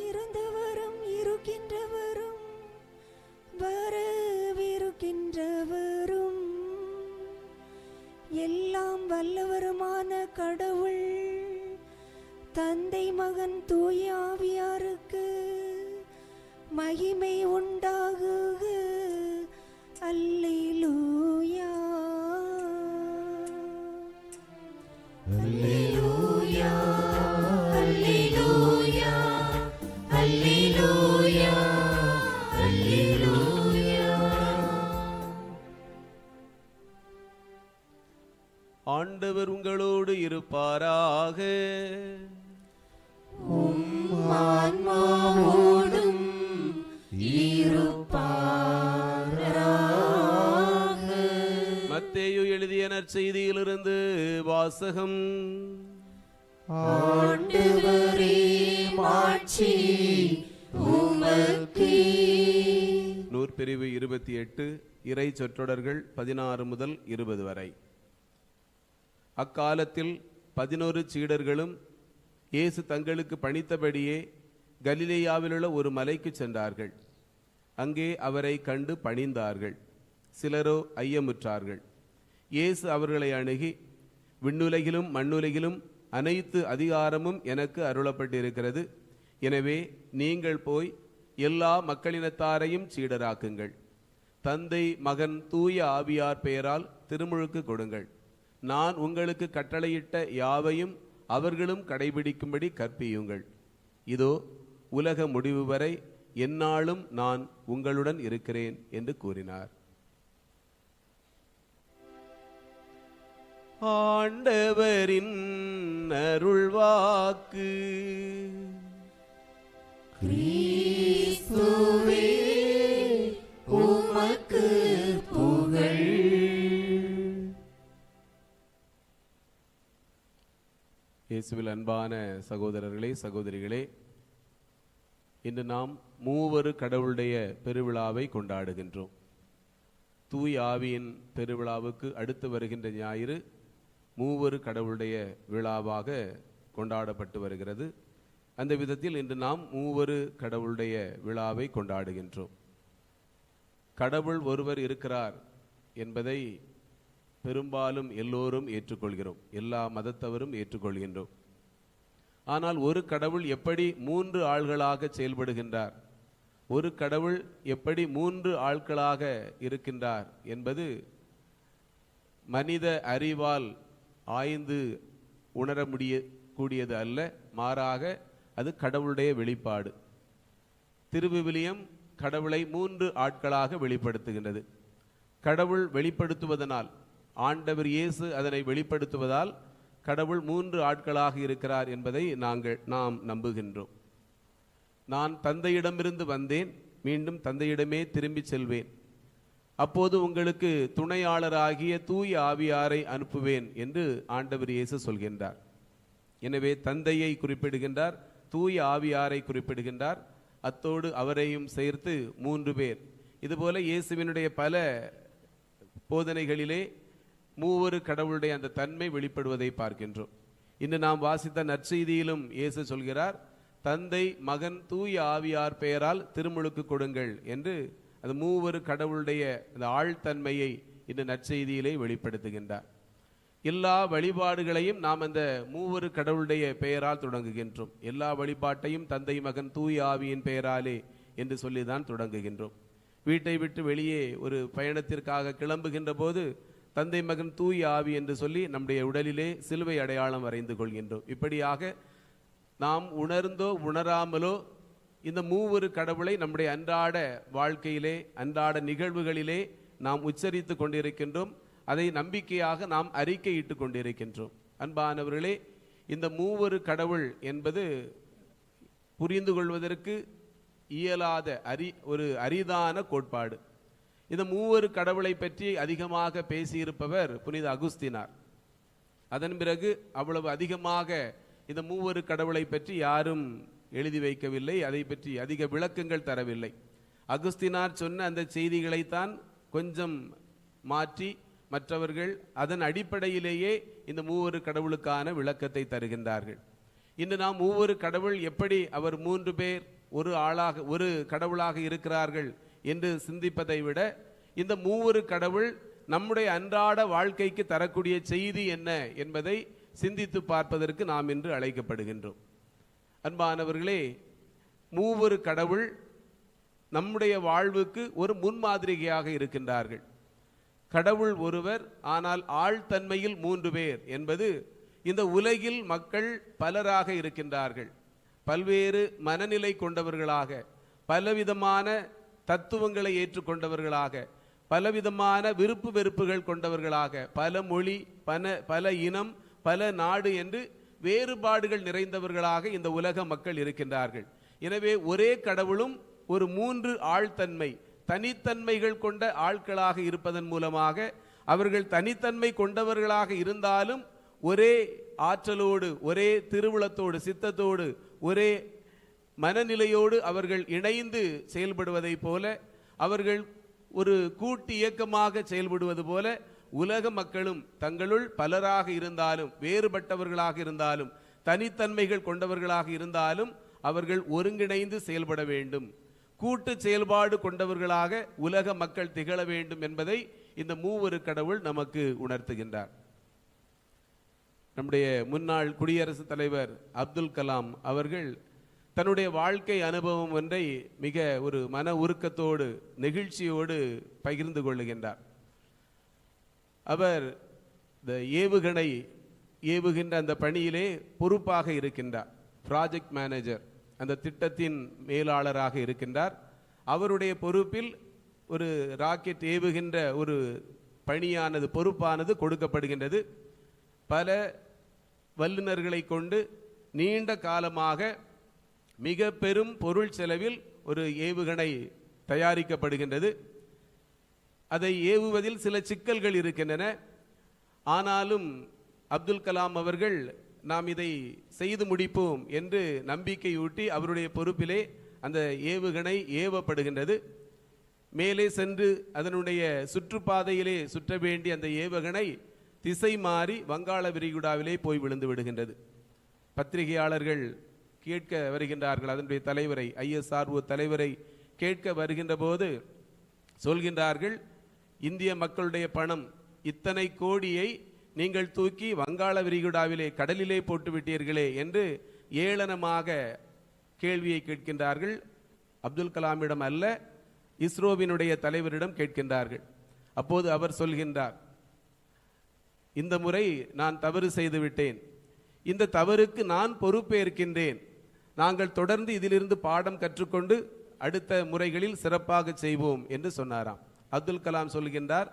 இருந்தவரும் இருக்கின்றவரும் வரவிருக்கின்றவரும் எல்லாம் வல்லவருமான கடவுள் தந்தை, மகன், தூய ஆவியாருக்கு மகிமை உண்டாகுக. அல்லேலூயா. அல்லேலூயா அல்லேலூயா அல்லேலூயா அல்லேலூயா. ஆண்டவர் உங்களோடு இருப்பாராக. ஆன்மாவோடும் இருப்பாராக. மத்தேயு எழுதிய நற்செய்தியிலிருந்து வாசகம். ஆண்டவரே மாட்சி உமக்கே. நூற்பிரிவு 28 இறை சொற்றொடர்கள் 16 முதல் 20 வரை. அக்காலத்தில் 11 சீடர்களும் இயேசு தங்களுக்கு பணித்தபடியே கலிலேயாவிலுள்ள ஒரு மலைக்கு சென்றார்கள். அங்கே அவரை கண்டு பணிந்தார்கள். சிலரோ ஐயமுற்றார்கள். இயேசு அவர்களை அணுகி, விண்ணுலகிலும் மண்ணுலகிலும் அனைத்து அதிகாரமும் எனக்கு அருளப்பட்டிருக்கிறது. எனவே நீங்கள் போய் எல்லா மக்களினத்தாரையும் சீடராக்குங்கள். தந்தை மகன் தூய ஆவியார் பெயரால் திருமுழுக்கு கொடுங்கள். நான் உங்களுக்கு கட்டளையிட்ட யாவையும் அவர்களும் கடைபிடிக்கும்படி கற்பியுங்கள். இதோ உலக முடிவு வரை எந்நாளும் நான் உங்களுடன் இருக்கிறேன் என்று கூறினார். ஆண்டவரின் அருள்வாக்கு. கிறிஸ்துவே உமக்கு புகழ். இயேசுவில் அன்பான சகோதரர்களே சகோதரிகளே, இன்று நாம் மூவரு கடவுளுடைய பெருவிழாவை கொண்டாடுகின்றோம். தூய் ஆவியின் பெருவிழாவுக்கு அடுத்து வருகின்ற ஞாயிறு மூவரு கடவுளுடைய விழாவாக கொண்டாடப்பட்டு வருகிறது. அந்த விதத்தில் இன்று நாம் மூவரு கடவுளுடைய விழாவை கொண்டாடுகின்றோம். கடவுள் ஒருவர் இருக்கிறார் என்பதை பெரும்பாலும் எல்லோரும் ஏற்றுக்கொள்கிறோம், எல்லா மதத்தவரும் ஏற்றுக்கொள்கின்றோம். ஆனால் ஒரு கடவுள் எப்படி 3 ஆள்களாக செயல்படுகின்றார், ஒரு கடவுள் எப்படி 3 ஆட்களாக இருக்கின்றார் என்பது மனித அறிவால் ஆய்ந்து உணர கூடியது அல்ல, மாறாக அது கடவுளுடைய வெளிப்பாடு. திருவிவிலியம் கடவுளை 3 ஆட்களாக வெளிப்படுத்துகின்றது. கடவுள் வெளிப்படுத்துவதனால், ஆண்டவர் இயேசு அதனை வெளிப்படுத்துவதால் கடவுள் 3 ஆட்களாக இருக்கிறார் என்பதை நாம் நம்புகின்றோம். நான் தந்தையிடமிருந்து வந்தேன், மீண்டும் தந்தையிடமே திரும்பி செல்வேன். அப்போது உங்களுக்கு துணையாளராகிய தூய ஆவியாரை அனுப்புவேன் என்று ஆண்டவர் இயேசு சொல்கின்றார். எனவே தந்தையை குறிப்பிடுகின்றார், தூய ஆவியாரை குறிப்பிடுகின்றார், அத்தோடு அவரையும் சேர்த்து 3 பேர். இதுபோல இயேசுவினுடைய பல போதனைகளிலே மூவரு கடவுளுடைய அந்த தன்மை வெளிப்படுவதை பார்க்கின்றோம். இன்று நாம் வாசித்த நற்செய்தியிலும் இயேசு சொல்கிறார், தந்தை மகன் தூய ஆவியார் பெயரால் திருமுழுக்கு கொடுங்கள் என்று அந்த மூவரு கடவுளுடைய அந்த ஆழ்தன்மையை இந்த நற்செய்தியிலே வெளிப்படுத்துகின்றார். எல்லா வழிபாடுகளையும் நாம் அந்த மூவரு கடவுளுடைய பெயரால் தொடங்குகின்றோம். எல்லா வழிபாட்டையும் தந்தை மகன் தூய ஆவியின் பெயராலே என்று சொல்லிதான் தொடங்குகின்றோம். வீட்டை விட்டு வெளியே ஒரு பயணத்திற்காக கிளம்புகின்ற போது தந்தை மகன் தூய ஆவி என்று சொல்லி நம்முடைய உடலிலே சிலுவை அடையாளம் வரைந்து கொள்கின்றோம். இப்படியாக நாம் உணர்ந்தோ உணராமலோ இந்த மூவரு கடவுளை நம்முடைய அன்றாட வாழ்க்கையிலே, அன்றாட நிகழ்வுகளிலே நாம் உச்சரித்து கொண்டிருக்கின்றோம். அதை நம்பிக்கையாக நாம் அறிக்கையிட்டு கொண்டிருக்கின்றோம். அன்பானவர்களே, இந்த மூவரு கடவுள் என்பது புரிந்து கொள்வதற்கு இயலாத ஒரு அரிதான கோட்பாடு. இந்த மூவரு கடவுளை பற்றி அதிகமாக பேசியிருப்பவர் புனித அகுஸ்தினார். அதன் பிறகு அவ்வளவு அதிகமாக இந்த மூவரு கடவுளை பற்றி யாரும் எழுதி வைக்கவில்லை, அதை பற்றி அதிக விளக்கங்கள் தரவில்லை. அகுஸ்தினார் சொன்ன அந்த செய்திகளைத்தான் கொஞ்சம் மாற்றி மற்றவர்கள் அதன் அடிப்படையிலேயே இந்த மூவரு கடவுளுக்கான விளக்கத்தை தருகின்றார்கள். இன்று நாம் மூவரு கடவுள் எப்படி அவர் 3 பேர் ஒரு கடவுளாக இருக்கிறார்கள் என்று சிந்திப்பதை விட இந்த மூவரு கடவுள் நம்முடைய அன்றாட வாழ்க்கைக்கு தரக்கூடிய செய்தி என்ன என்பதை சிந்தித்து பார்ப்பதற்கு நாம் இன்று அழைக்கப்படுகின்றோம். அன்பானவர்களே, மூவரு கடவுள் நம்முடைய வாழ்வுக்கு ஒரு முன்மாதிரியாக இருக்கின்றார்கள். கடவுள் ஒருவர், ஆனால் ஆழ்தன்மையில் 3 பேர் என்பது இந்த உலகில் மக்கள் பலராக இருக்கின்றார்கள். பல்வேறு மனநிலை கொண்டவர்களாக, பலவிதமான தத்துவங்களை ஏற்றுக்கொண்டவர்களாக, பலவிதமான விருப்பு வெறுப்புகள் கொண்டவர்களாக, பல மொழி, பல இனம், பல நாடு என்று வேறுபாடுகள் நிறைந்தவர்களாக இந்த உலக மக்கள் இருக்கின்றார்கள். எனவே ஒரே கடவுளும் ஒரு 3 ஆழ்தன்மை, தனித்தன்மைகள் கொண்ட ஆட்களாக இருப்பதன் மூலமாக அவர்கள் தனித்தன்மை கொண்டவர்களாக இருந்தாலும் ஒரே ஆற்றலோடு, ஒரே திருவுளத்தோடு, சித்தத்தோடு, ஒரே மனநிலையோடு அவர்கள் இணைந்து செயல்படுவதை போல, அவர்கள் ஒரு கூட்டு இயக்கமாக செயல்படுவது போல உலக மக்களும் தங்களுள் பலராக இருந்தாலும், வேறுபட்டவர்களாக இருந்தாலும், தனித்தன்மைகள் கொண்டவர்களாக இருந்தாலும் அவர்கள் ஒருங்கிணைந்து செயல்பட வேண்டும், கூட்டு செயல்பாடு கொண்டவர்களாக உலக மக்கள் திகழ வேண்டும் என்பதை இந்த மூவொரு கடவுள் நமக்கு உணர்த்துகின்றார். நம்முடைய முன்னாள் குடியரசுத் தலைவர் அப்துல் கலாம் அவர்கள் தன்னுடைய வாழ்க்கை அனுபவம் ஒன்றை மிக ஒரு மன உருக்கத்தோடு, நெகிழ்ச்சியோடு பகிர்ந்து கொள்ளுகின்றார். அவர் இந்த ஏவுகணை ஏவுகின்ற அந்த பணியிலே பொறுப்பாக இருக்கின்றார். ப்ராஜெக்ட் மேனேஜர், அந்த திட்டத்தின் மேலாளராக இருக்கின்றார். அவருடைய பொறுப்பில் ஒரு ராக்கெட் ஏவுகின்ற ஒரு பணியானது, பொறுப்பானது கொடுக்கப்படுகின்றது. பல வல்லுநர்களை கொண்டு நீண்ட காலமாக மிக பெரும் பொருள் செலவில் ஒரு ஏவுகணை தயாரிக்கப்படுகின்றது. அதை ஏவுவதில் சில சிக்கல்கள் இருக்கின்றன. ஆனாலும் அப்துல் கலாம் அவர்கள் நாம் இதை செய்து முடிப்போம் என்று நம்பிக்கையூட்டி அவருடைய பொறுப்பிலே அந்த ஏவுகணை ஏவப்படுகின்றது. மேலே சென்று அதனுடைய சுற்றுப்பாதையிலே சுற்ற வேண்டிய அந்த ஏவுகணை திசை மாறி வங்காள விரிகுடாவிலே போய் விழுந்து விடுகின்றது. பத்திரிகையாளர்கள் கேட்க வருகின்றார்கள். அதனுடைய தலைவரை, ISRO தலைவரை கேட்க வருகின்ற போது சொல்கின்றார்கள், இந்திய மக்களுடைய பணம் இத்தனை கோடியை நீங்கள் தூக்கி வங்காள விரிகுடாவிலே கடலிலே போட்டு விட்டீர்களே என்று ஏளனமாக கேள்வியை கேட்கின்றார்கள். அப்துல் கலாமிடம் அல்ல, இஸ்ரோவினுடைய தலைவரிடம் கேட்கின்றார்கள். அப்போது அவர் சொல்கின்றார், இந்த முறை நான் தவறு செய்து விட்டேன், இந்த தவறுக்கு நான் பொறுப்பேற்கின்றேன், நாங்கள் தொடர்ந்து இதிலிருந்து பாடம் கற்றுக்கொண்டு அடுத்த முறைகளில் சிறப்பாக செய்வோம் என்று சொன்னாராம். அப்துல் கலாம் சொல்கின்றார்,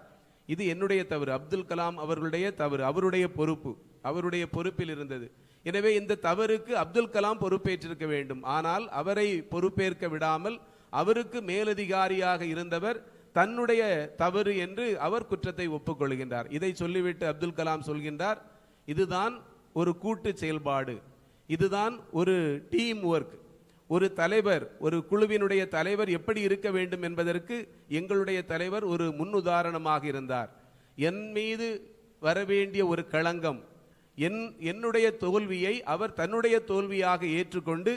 இது என்னுடைய தவறு, அப்துல் கலாம் அவர்களுடைய தவறு, அவருடைய பொறுப்பு, அவருடைய பொறுப்பில் இருந்தது. எனவே இந்த தவறுக்கு அப்துல் கலாம் பொறுப்பேற்றிருக்க வேண்டும். ஆனால் அவரை பொறுப்பேற்க விடாமல் அவருக்கு மேலதிகாரியாக இருந்தவர் தன்னுடைய தவறு என்று அவர் குற்றத்தை ஒப்புக்கொள்கின்றார். இதை சொல்லிவிட்டு அப்துல் கலாம் சொல்கின்றார், இதுதான் ஒரு கூட்டு செயல்பாடு, இதுதான் ஒரு டீம் ஒர்க். ஒரு தலைவர், ஒரு குழுவினுடைய தலைவர் எப்படி இருக்க வேண்டும் என்பதற்கு எங்களுடைய தலைவர் ஒரு முன்னுதாரணமாக இருந்தார். என் மீது வரவேண்டிய ஒரு களங்கம், என்னுடைய தோல்வியை அவர் தன்னுடைய தோல்வியாக ஏற்றுக்கொண்டு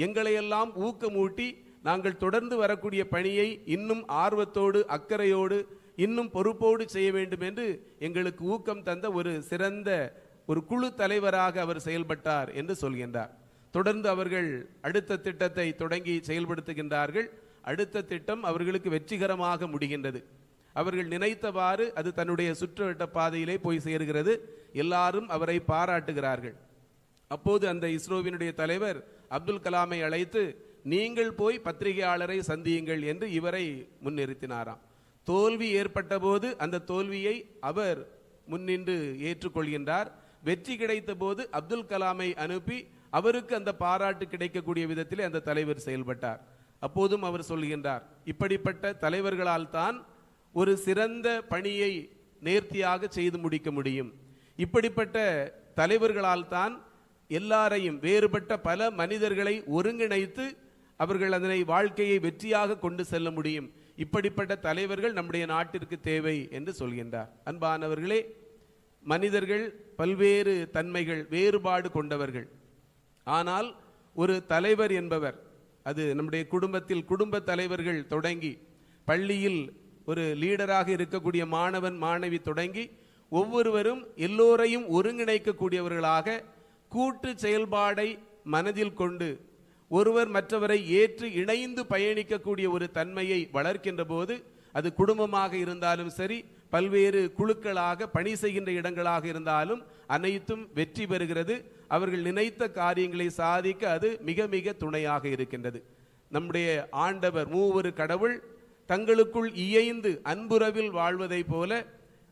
எங்களையெல்லாம் ஊக்கமூட்டி நாங்கள் தொடர்ந்து வரக்கூடிய பணியை இன்னும் ஆர்வத்தோடு, அக்கறையோடு, இன்னும் பொறுப்போடு செய்ய வேண்டும் என்று எங்களுக்கு ஊக்கம் தந்த ஒரு சிறந்த ஒரு குழு தலைவராக அவர் செயல்பட்டார் என்று சொல்கின்றார். தொடர்ந்து அவர்கள் அடுத்த திட்டத்தை தொடங்கி செயல்படுத்துகின்றார்கள். அடுத்த திட்டம் அவர்களுக்கு வெற்றிகரமாக முடிகின்றது. அவர்கள் நினைத்தவாறு அது தன்னுடைய சுற்றுவட்ட பாதையிலே போய் சேர்கிறது. எல்லாரும் அவரை பாராட்டுகிறார்கள். அப்போது அந்த இஸ்ரோவினுடைய தலைவர் அப்துல் கலாமை அழைத்து, நீங்கள் போய் பத்திரிகையாளரை சந்தியுங்கள் என்று இவரை முன்னிறுத்தினாராம். தோல்வி ஏற்பட்ட போது அந்த தோல்வியை அவர் முன்னின்று ஏற்றுக்கொள்கின்றார். வெற்றி கிடைத்த போது அப்துல் கலாமை அனுப்பி அவருக்கு அந்த பாராட்டு கிடைக்கக்கூடிய விதத்திலே அந்த தலைவர் செயல்பட்டார். அப்போதும் அவர் சொல்கின்றார், இப்படிப்பட்ட தலைவர்களால் தான் ஒரு சிறந்த பணியை நேர்த்தியாக செய்து முடிக்க முடியும். இப்படிப்பட்ட தலைவர்களால் தான் எல்லாரையும், வேறுபட்ட பல மனிதர்களை ஒருங்கிணைத்து அவர்கள் அதனை வாழ்க்கையை வெற்றியாக கொண்டு செல்ல முடியும். இப்படிப்பட்ட தலைவர்கள் நம்முடைய நாட்டிற்கு தேவை என்று சொல்கின்றார். அன்பானவர்களே, மனிதர்கள் பல்வேறு தன்மைகள், வேறுபாடு கொண்டவர்கள். ஆனால் ஒரு தலைவர் என்பவர், அது நம்முடைய குடும்பத்தில் குடும்ப தலைவர்கள் தொடங்கி, பள்ளியில் ஒரு லீடராக இருக்கக்கூடிய மாணவன் மாணவி தொடங்கி, ஒவ்வொருவரும் எல்லோரையும் ஒருங்கிணைக்கக்கூடியவர்களாக கூட்டு செயல்பாடை மனதில் கொண்டு ஒருவர் மற்றவரை ஏற்று இணைந்து பயணிக்கக்கூடிய ஒரு தன்மையை வளர்க்கின்ற போது, அது குடும்பமாக இருந்தாலும் சரி, பல்வேறு குழுக்களாக பணி செய்கின்ற இடங்களாக இருந்தாலும் அனைத்தும் வெற்றி பெறுகிறது. அவர்கள் நினைத்த காரியங்களை சாதிக்க அது மிக மிக துணையாக இருக்கின்றது. நம்முடைய ஆண்டவர் மூவொரு கடவுள் தங்களுக்குள் இயைந்து அன்புறவில் வாழ்வதை போல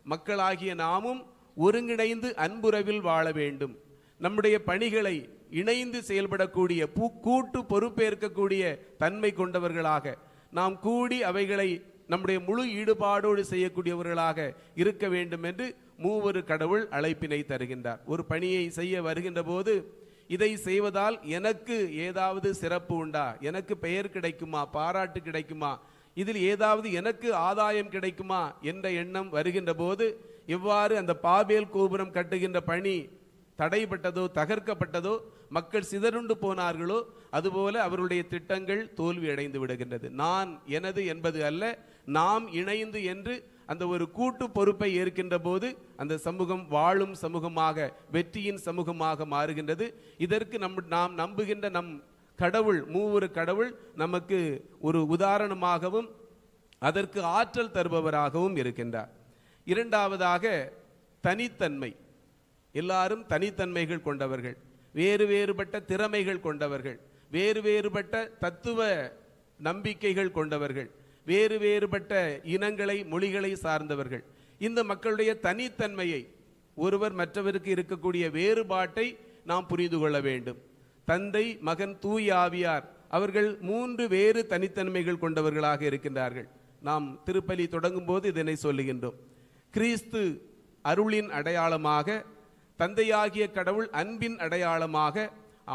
மக்களாகிய நாமும் ஒருங்கிணைந்து அன்புறவில் வாழ வேண்டும். நம்முடைய பணிகளை இணைந்து செயல்படக்கூடிய கூட்டு பொறுப்பேற்கக்கூடிய தன்மை கொண்டவர்களாக நாம் கூடி அவைகளை நம்முடைய முழு ஈடுபாடோடு செய்யக்கூடியவர்களாக இருக்க வேண்டும் என்று மூவொரு கடவுள் அழைப்பினை தருகின்றார். ஒரு பணியை செய்ய வருகின்ற போது இதை செய்வதால் எனக்கு ஏதாவது சிறப்பு உண்டா, எனக்கு பெயர் கிடைக்குமா, பாராட்டு கிடைக்குமா, இதில் ஏதாவது எனக்கு ஆதாயம் கிடைக்குமா என்ற எண்ணம் வருகின்ற போது எவ்வாறு அந்த பாபேல் கோபுரம் கட்டுகின்ற பணி தடைப்பட்டதோ தகர்க்கப்பட்டதோ மக்கள் சிதறுண்டு போனார்களோ அதுபோல அவருடைய திட்டங்கள் தோல்வி அடைந்து விடுகின்றது. நான் எனது என்பது அல்ல, நாம் இணைந்து என்று அந்த ஒரு கூட்டு பொறுப்பை ஏற்கின்ற போது அந்த சமூகம் வாழும் சமூகமாக வெற்றியின் சமூகமாக மாறுகின்றது. இதற்கு நாம் நம்புகின்ற நம் கடவுள் மூவொரு கடவுள் நமக்கு ஒரு உதாரணமாகவும் அதற்கு ஆற்றல் தருபவராகவும் இருக்கின்றார். இரண்டாவதாக தனித்தன்மை. எல்லாரும் தனித்தன்மைகள் கொண்டவர்கள், வேறு வேறுபட்ட திறமைகள் கொண்டவர்கள், வேறு வேறுபட்ட தத்துவ நம்பிக்கைகள் கொண்டவர்கள், வேறு வேறுபட்ட இனங்களை மொழிகளை சார்ந்தவர்கள். இந்த மக்களுடைய தனித்தன்மையை ஒருவர் மற்றவருக்கு இருக்கக்கூடிய வேறுபாட்டை நாம் புரிந்து கொள்ள வேண்டும். தந்தை மகன் தூய ஆவியார் அவர்கள் 3 வேறு தனித்தன்மைகள் கொண்டவர்களாக இருக்கின்றார்கள். நாம் திருப்பலி தொடங்கும் போது இதனை சொல்லுகின்றோம். கிறிஸ்து அருளின் அடையாளமாக, தந்தையாகிய கடவுள் அன்பின் அடையாளமாக,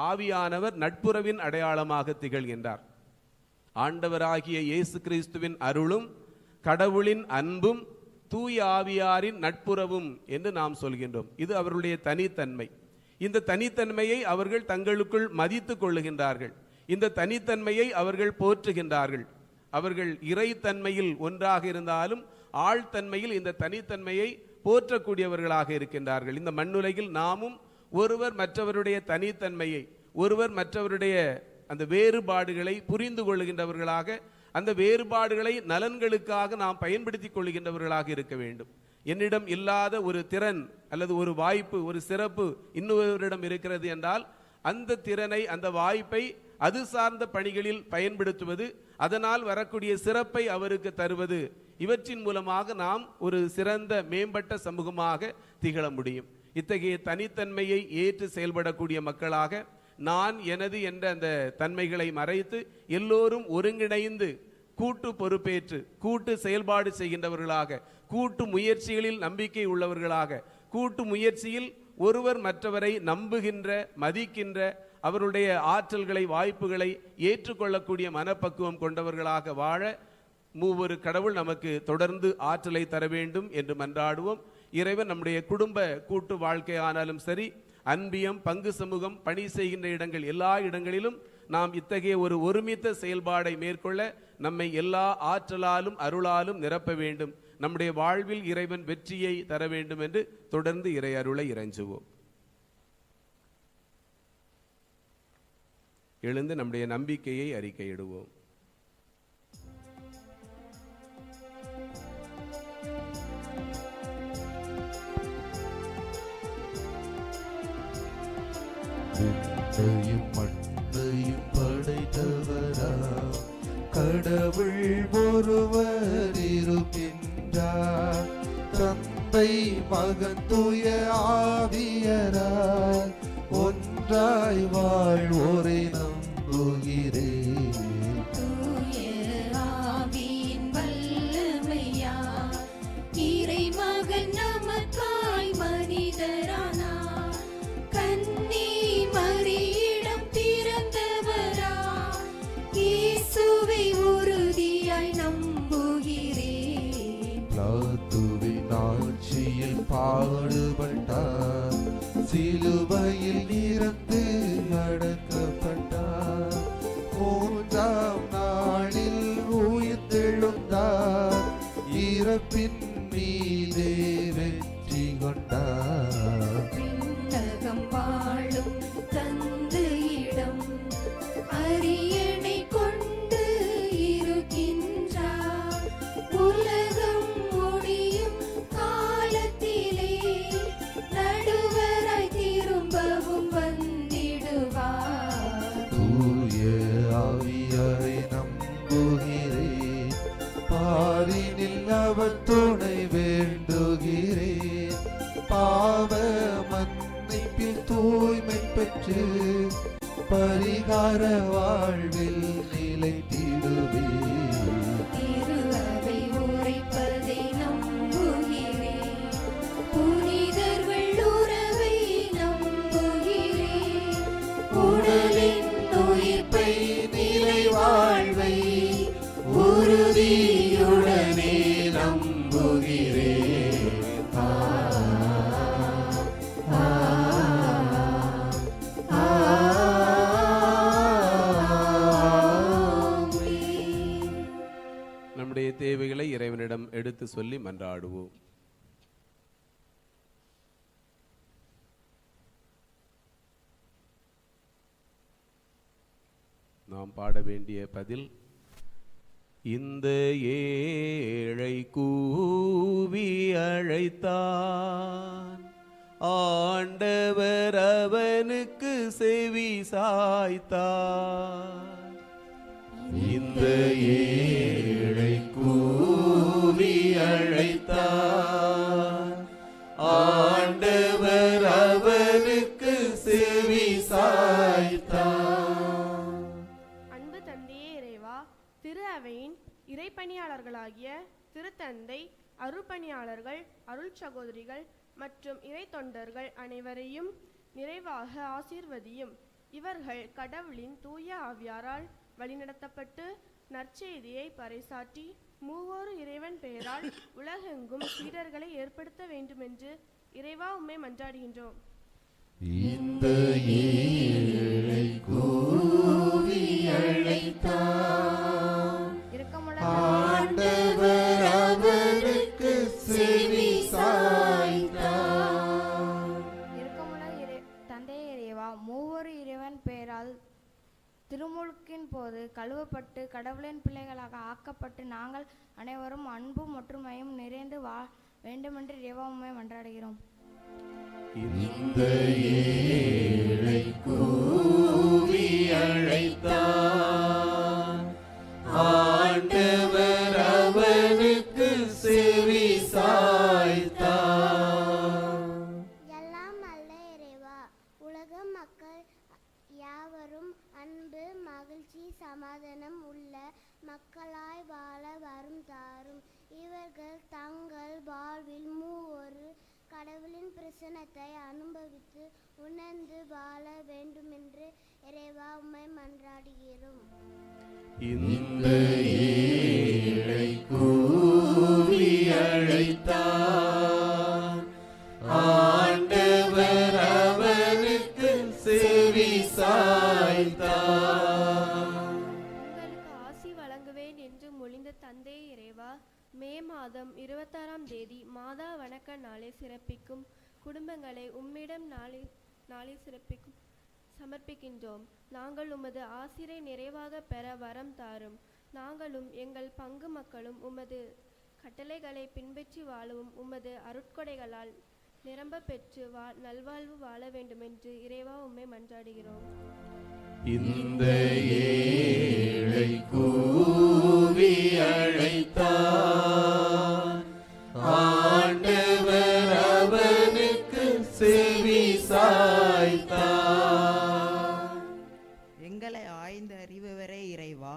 ஆவியானவர் நட்புறவின் அடையாளமாக திகழ்கின்றார். ஆண்டவராகிய இயேசு கிறிஸ்துவின் அருளும் கடவுளின் அன்பும் தூய ஆவியாரின் நட்புறவும் என்று நாம் சொல்கின்றோம். இது அவர்களுடைய தனித்தன்மை. இந்த தனித்தன்மையை அவர்கள் தங்களுக்குள் மதித்து கொள்ளுகின்றார்கள். இந்த தனித்தன்மையை அவர்கள் போற்றுகின்றார்கள். அவர்கள் இறைத்தன்மையில் ஒன்றாக இருந்தாலும் ஆழ்தன்மையில் இந்த தனித்தன்மையை போற்றக்கூடியவர்களாக இருக்கின்றார்கள். இந்த மண்ணுலகில் நாமும் ஒருவர் மற்றவருடைய தனித்தன்மையை, ஒருவர் மற்றவருடைய அந்த வேறுபாடுகளை புரிந்து கொள்ளுகின்றவர்களாக, அந்த வேறுபாடுகளை நலன்களுக்காக நாம் பயன்படுத்தி கொள்ளுகின்றவர்களாக இருக்க வேண்டும். என்னிடம் இல்லாத ஒரு திறன் அல்லது ஒரு வாய்ப்பு, ஒரு சிறப்பு இன்னொருவரிடம் இருக்கிறது என்றால் அந்த திறனை, அந்த வாய்ப்பை அது சார்ந்த பணிகளில் பயன்படுத்துவது, அதனால் வரக்கூடிய சிறப்பை அவருக்கு தருவது, இவற்றின் மூலமாக நாம் ஒரு சிறந்த மேம்பட்ட சமூகமாக திகழ முடியும். இத்தகைய தனித்தன்மையை ஏற்று செயல்படக்கூடிய மக்களாக, நான் எனது என்ற அந்த தன்மைகளை மறைத்து எல்லோரும் ஒருங்கிணைந்து கூட்டு பொறுப்பேற்று கூட்டு செயல்பாடு செய்கின்றவர்களாக, கூட்டு முயற்சிகளில் நம்பிக்கை உள்ளவர்களாக, கூட்டு முயற்சியில் ஒருவர் மற்றவரை நம்புகின்ற, மதிக்கின்ற, அவருடைய ஆற்றல்களை, வாய்ப்புகளை ஏற்றுக்கொள்ளக்கூடிய மனப்பக்குவம் கொண்டவர்களாக வாழ மூவொரு கடவுள் நமக்கு தொடர்ந்து ஆற்றலை தர வேண்டும் என்று மன்றாடுவோம். இறைவன் நம்முடைய குடும்ப கூட்டு வாழ்க்கையானாலும் சரி, அன்பியம், பங்கு சமூகம், பணி செய்கின்ற இடங்கள், எல்லா இடங்களிலும் நாம் இத்தகைய ஒரு ஒருமித்த செயல்பாடை மேற்கொள்ள நம்மை எல்லா ஆற்றலாலும் அருளாலும் நிரப்ப வேண்டும். நம்முடைய வாழ்வில் இறைவன் வெற்றியை தர வேண்டும் என்று தொடர்ந்து இறை அருளை இறைஞ்சுவோம். எழுந்து நம்முடைய நம்பிக்கையை அறிக்கையிடுவோம். மண்ணையும் படைத்தவரா கடவுள் ஒருவர் இருக்கின்றார். தந்தை மகன் தூய ஆவியராய் ஒன்றாய் வாழ்வோரை நம்புகிறேன். தூய ஆவியின் வல்லமையா இறைமகன் நமக்காய் மனிதரானார். கன்னி மரியிடம் பிறந்தவரா இயேசுவை உறுதியாய் நம்புகிறேன். பிலாத்துவின் ஆட்சியில் பாடுபட்டார், சிலுவையில் இறந்து அடக்கப்பட்டார், 3ஆம் நாளில் உயிர்த்தெழுந்தார், இறப்பின் மீதே வெற்றி கொண்டார். விண்ணகம் வாழும் தந்தையிடம் அரியணை கொண்டு இருக்கின்றார். உலகம் முடியும் அவர் துணை வேண்டுகிறேன். பாவ மன்னிப்பில் தூய்மை பெற்று பரிகார வாழ்வில் நிலைத்திடுவேன். திரு அவை உரைப்பதை நம்புகிறேன். புனிதர்கள் உறவை நம்புகிறேன். உடலின் உயிர்ப்பை நிலை வாழ்வை உறுதியுடனே நம்புகிறேன். நம்முடைய தேவைகளை இறைவனிடம் எடுத்து சொல்லி மன்றாடுவோம். நாம் பாட வேண்டிய பதில், இந்த ஏழை கூவி அழைத்தான், ஆண்டவர் அவனுக்கு செவி சாய்த்தார். இந்த ஏழை கூவி அழைத்தான், ஆண்டவர் அவனுக்கு செவி சாய்த்தார். அன்பு தந்தையே இறைவா, திரு அவையின் இறைப்பணியாளர்களாகிய திருத்தந்தை, அருள்பணியாளர்கள், அருள் சகோதரிகள் மற்றும் இறை தொண்டர்கள் அனைவரையும் நிறைவாக ஆசீர்வதியும். இவர்கள் கடவுளின் தூய ஆவியாரால் வழிநடத்தப்பட்டு நற்செய்தியை பறைசாற்றி மூவோரு இறைவன் பெயரால் உலகெங்கும் சீடர்களை ஏற்படுத்த வேண்டுமென்று இறைவா உம்மை மன்றாடுகின்றோம். இந்த ஏழை கூவி அழைத்தான், ஆண்டவர் அவனுக்கு செவி சாய்த்தார். இரக்கமுள்ள தந்தை இறைவா, மூவொரு இறைவன் பெயரால் திருமுழுக்கின் போது கழுவப்பட்டு கடவுளின் பிள்ளைகளாக ஆக்கப்பட்டு நாங்கள் அனைவரும் அன்பும் ஒற்றுமையும் நிறைந்து வாழ வேண்டுமென்று இறைவா உம்மை மன்றாடுகிறோம். இந்த ஏழை கூவி அழைத்தான், ஆண்டவர் அவனுக்கு செவி சாய்த்தார். எல்லாம் அல்ல இறைவா, உலக மக்கள் யாவரும் அன்பு, மகிழ்ச்சி, சமாதானம் உள்ள மக்களாய் வாழ வரும் தாரும். இவர்கள் தங்கள் வாழ்வில் மூவொரு கடவுளின் பிரசன்னத்தை அனுபவித்து உணர்ந்து வாழ வேண்டுமென்று இறைவா உம்மை மன்றாடுகிறோம். இந்த ஏழை கூவி அழைத்தான், ஆண்டவர் அவனுக்கு செவி சாய்த்தார். உங்களுக்கு ஆசி வழங்குவேன் என்று மொழிந்த தந்தை இறைவா, மே மாதம் 26ஆம் தேதி மாதா வணக்க நாளை சிறப்பிக்கும் குடும்பங்களை உம்மிடம் நாளை சிறப்பிக்கும் சமர்ப்பிக்கின்றோம். நாங்கள் உமது ஆசிரை நிறைவாக பெற வரம் தாரும். நாங்களும் எங்கள் பங்கு மக்களும் உமது கட்டளைகளை பின்பற்றி வாழவும் உமது அருட்கொடைகளால் நிரம்ப பெற்று நல்வாழ்வு வாழ வேண்டுமென்று இறைவா உம்மை மன்றாடுகிறோம். இந்த ஏழை கூவி அழைத்தான், ஆண்டவர் அவனுக்கு செவி சாய்த்தார். எங்களை ஆய்ந்த அறிபவரே இறைவா,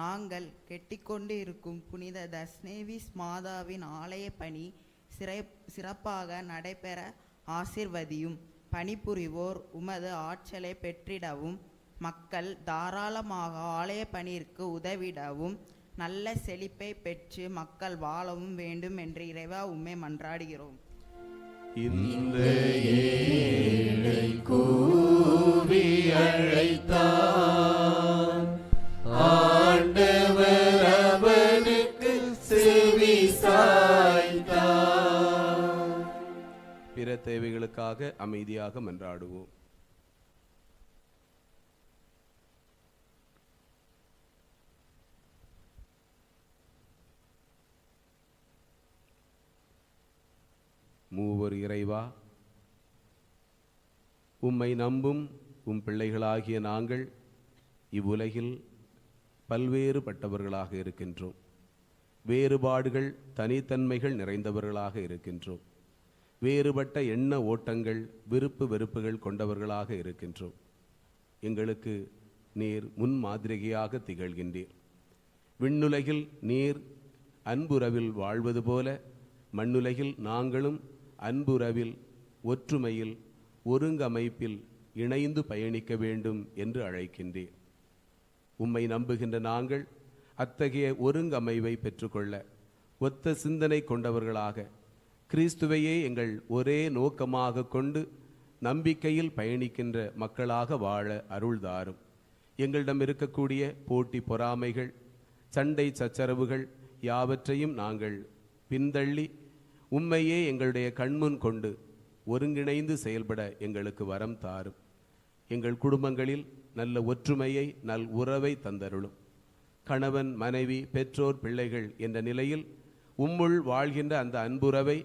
நாங்கள் கெட்டிக்கொண்டு இருக்கும் புனித தஸ்னேவிஸ் மாதாவின் ஆலய பணி சிறப்பாக நடைபெற ஆசிர்வதியும். பணிபுரிவோர் உமது ஆற்றலை பெற்றிடவும், மக்கள் தாராளமாக ஆலய பணியிற்கு உதவிடவும், நல்ல செழிப்பை பெற்று மக்கள் வாழவும் வேண்டும் என்று இறைவா உம்மை மன்றாடுகிறோம். இந்த ஏழை கூவி அழைத்தான், ஆண்டவர் அவனுக்கு செவி சாய்த்தார். பிற தேவைகளுக்காக அமைதியாக மன்றாடுவோம். மூவர் இறைவா, உம்மை நம்பும் உம் பிள்ளைகளாகிய நாங்கள் இவ்வுலகில் பல்வேறுபட்டவர்களாக இருக்கின்றோம். வேறுபாடுகள், தனித்தன்மைகள் நிறைந்தவர்களாக இருக்கின்றோம். வேறுபட்ட எண்ண ஓட்டங்கள், விருப்பு வெறுப்புகள் கொண்டவர்களாக இருக்கின்றோம். எங்களுக்கு நீர் முன்மாதிரியாக திகழ்கின்றீர். விண்ணுலகில் நீர் அன்புறவில் வாழ்வது போல மண்ணுலகில் நாங்களும் அன்புறவில், ஒற்றுமையில், ஒருங்கமைப்பில் இணைந்து பயணிக்க வேண்டும் என்று அழைக்கின்றீர். உம்மை நம்புகின்ற நாங்கள் அத்தகைய ஒருங்கமைவை பெற்றுக்கொள்ள ஒத்த சிந்தனை கொண்டவர்களாக, கிறிஸ்துவையே எங்கள் ஒரே நோக்கமாக கொண்டு நம்பிக்கையில் பயணிக்கின்ற மக்களாக வாழ அருள்தாரும். எங்களிடம் இருக்கக்கூடிய போட்டி பொறாமைகள், சண்டை சச்சரவுகள் யாவற்றையும் நாங்கள் பின்தள்ளி உம்மையே எங்களுடைய கண்முன் கொண்டு ஒருங்கிணைந்து செயல்பட எங்களுக்கு வரம் தாரும். எங்கள் குடும்பங்களில் நல்ல ஒற்றுமையை, நல் உறவை தந்தருளும். கணவன், மனைவி, பெற்றோர், பிள்ளைகள் என்ற நிலையில் உம்முள் வாழ்கின்ற அந்த அன்புறவை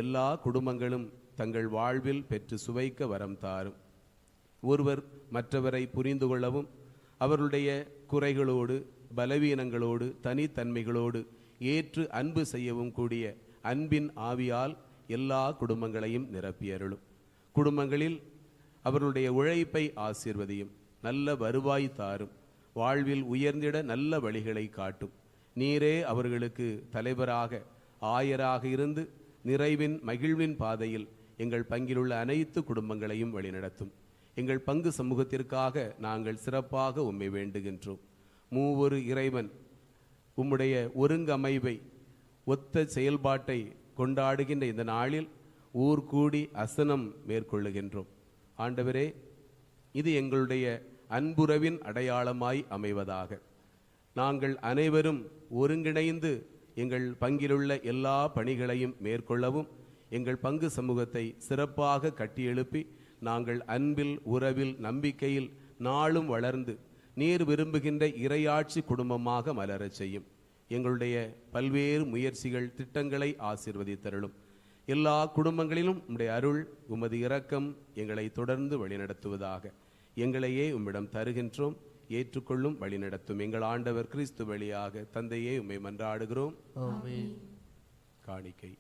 எல்லா குடும்பங்களும் தங்கள் வாழ்வில் பெற்று சுவைக்க வரம் தாரும். ஒருவர் மற்றவரை புரிந்து கொள்ளவும், அவருடைய குறைகளோடு, பலவீனங்களோடு, தனித்தன்மைகளோடு ஏற்று அன்பு செய்யவும் கூடிய அன்பின் ஆவியால் எல்லா குடும்பங்களையும் நிரப்பியருளும். குடும்பங்களில் அவர்களுடைய உழைப்பை ஆசீர்வதியும். நல்ல வருவாய் தாரும். வாழ்வில் உயர்ந்திட நல்ல வழிகளை காட்டும். நீரே அவர்களுக்கு தலைவராக, ஆயராக இருந்து நிறைவின், மகிழ்வின் பாதையில் எங்கள் பங்கிலுள்ள அனைத்து குடும்பங்களையும் வழிநடத்தும். எங்கள் பங்கு சமூகத்திற்காக நாங்கள் சிறப்பாக உம்மை வேண்டுகின்றோம். மூவொரு இறைவன் உம்முடைய ஒருங்கமைவை, ஒத்த செயல்பாட்டை கொண்டாடுகின்ற இந்த நாளில் ஊர் கூடி அசனம் மேற்கொள்ளுகின்றோம். ஆண்டவரே, இது எங்களுடைய அன்புறவின் அடையாளமாய் அமைவதாக. நாங்கள் அனைவரும் ஒருங்கிணைந்து எங்கள் பங்கிலுள்ள எல்லா பணிகளையும் மேற்கொள்ளவும், எங்கள் பங்கு சமூகத்தை சிறப்பாக கட்டியெழுப்பி நாங்கள் அன்பில், உறவில், நம்பிக்கையில் நாளும் வளர்ந்து நீர் விரும்புகின்ற இறையாட்சி குடும்பமாக மலரச் செய்யும். எங்களுடைய பல்வேறு முயற்சிகள், திட்டங்களை ஆசீர்வதித்தருளும். எல்லா குடும்பங்களிலும் உம்முடைய அருள், உமது இரக்கம் எங்களை தொடர்ந்து வழிநடத்துவதாக. எங்களையே உம்மிடம் தருகின்றோம், ஏற்றுக்கொள்ளும், வழிநடத்தும். எங்கள் ஆண்டவர் கிறிஸ்து வழியாக தந்தையே உம்மை மன்றாடுகிறோம். ஆமென். காணிக்கை.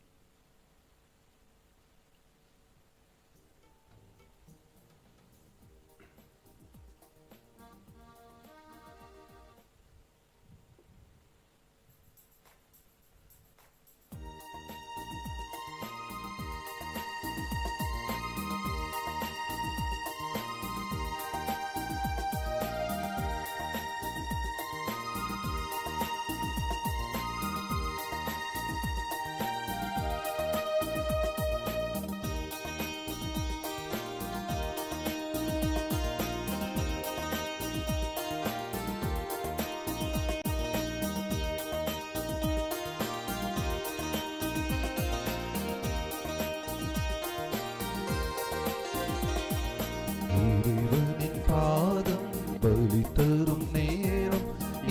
இறைவனின் பாதம் பலி தரும் நேரம்,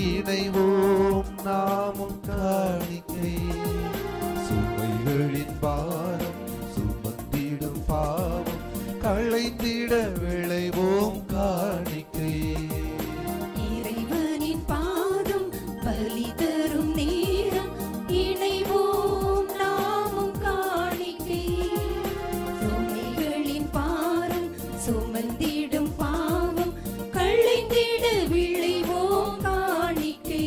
இணைவோம் நாமும் காணிக்கை. சுமைகளின் பாரம் சுமந்திடும் பாவம் களைந்திட விளைவோம் காணிக்கை. இறைவனின் பாதம் பலி தரும் நேரம், இணைவோம் நாமும் காணிக்கை. சுமைகளின் பாரம் சுமந்திடும் பாவம் களைந்திட விளைவோம் காணிக்கை.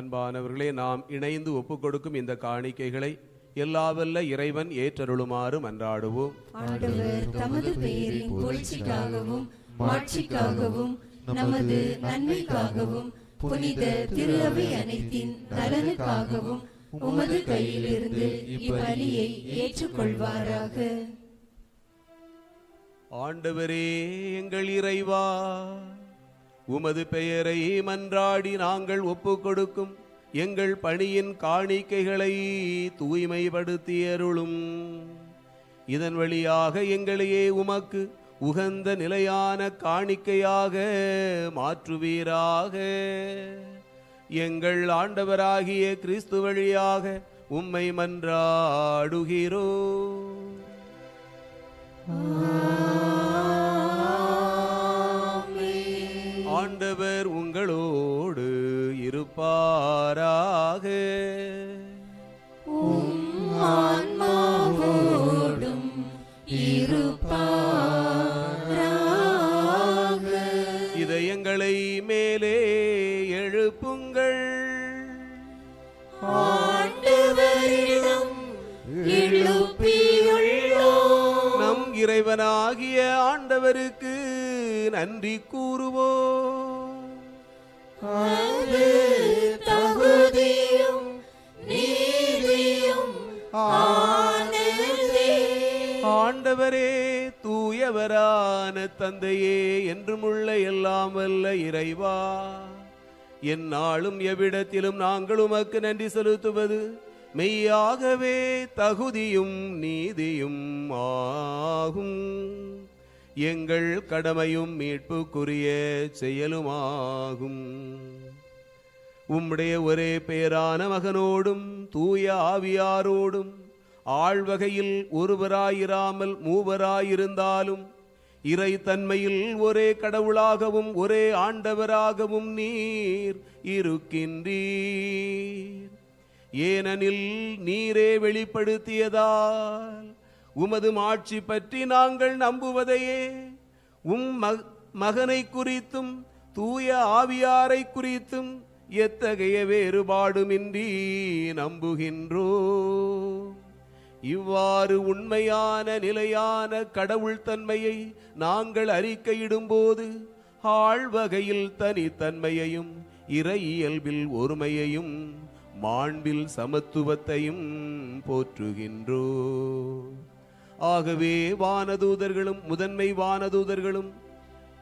அன்பானவர்களே, நாம் இணைந்து ஒப்புக்கொடுக்கும் இந்த காணிக்கைகளை எல்லாவல்ல இறைவன் ஏற்றருளுமாறு மன்றாடுவோம். ஆண்டவர் தமது பெயரின் புகழ்ச்சிக்காகவும் மாட்சிக்காகவும் நமது நன்மைக்காகவும் புனித திரு அவை அனைத்தின் நலனுக்காகவும் உமது கையிலிருந்து இப்பலியை ஏற்றுக்கொள்வாராக. ஆண்டவரே எங்கள் இறைவா, உமது பெயரை மன்றாடி நாங்கள் ஒப்புக்கொடுக்கும் எங்கள் பணியின் காணிக்கைகளை தூய்மைப்படுத்தியருளும். இதன் வழியாக எங்களையே உமக்கு உகந்த நிலையான காணிக்கையாக மாற்றுவீராக. எங்கள் ஆண்டவராகிய கிறிஸ்து வழியாக உம்மை மன்றாடுகிறோ. ஆண்டவர் உங்களோடு இருப்பாராக. ஆன்மாவோடும் இருப்பாராக. இதயங்களை மேலே எழுப்புங்கள். ஆண்டவரிடம் எழுப்பியுள்ளோம். நம் இறைவனாகிய ஆண்டவருக்கு நன்றி கூறுவோம். அது தகுதியும் நீதியும் ஆனதே. ஆண்டவரே, தூயவரான தந்தையே, என்றுமுள்ள எல்லாம் வல்ல இறைவா, எந்நாளும் எவ்விடத்திலும் நாங்கள் உமக்கு நன்றி செலுத்துவது மெய்யாகவே தகுதியும் நீதியும் ஆகும். எங்கள் கடமையும் மீட்புக்குரிய செயலுமாகும். உம்முடைய ஒரே பேரான மகனோடும் தூய ஆவியாரோடும் ஆழ்வகையில் ஒருவராயிராமல் மூவராயிருந்தாலும் இறை தன்மையில் ஒரே கடவுளாகவும் ஒரே ஆண்டவராகவும் நீர் இருக்கின்றீர். ஏனெனில் நீரே வெளிப்படுத்தியதால் உமது மாட்சி பற்றி நாங்கள் நம்புவதையே மகனை குறித்தும் தூய ஆவியாரை குறித்தும் எத்தகைய வேறுபாடுமின்றி நம்புகின்றோம். இவ்வாறு உண்மையான நிலையான கடவுள் தன்மையை நாங்கள் அறிக்கையிடும்போது ஆழ்வகையில் தனித்தன்மையையும் இறை இயல்பில் ஒருமையையும் மாண்பில் சமத்துவத்தையும் போற்றுகின்றோம். ஆகவே வானதூதர்களும் முதன்மை வானதூதர்களும்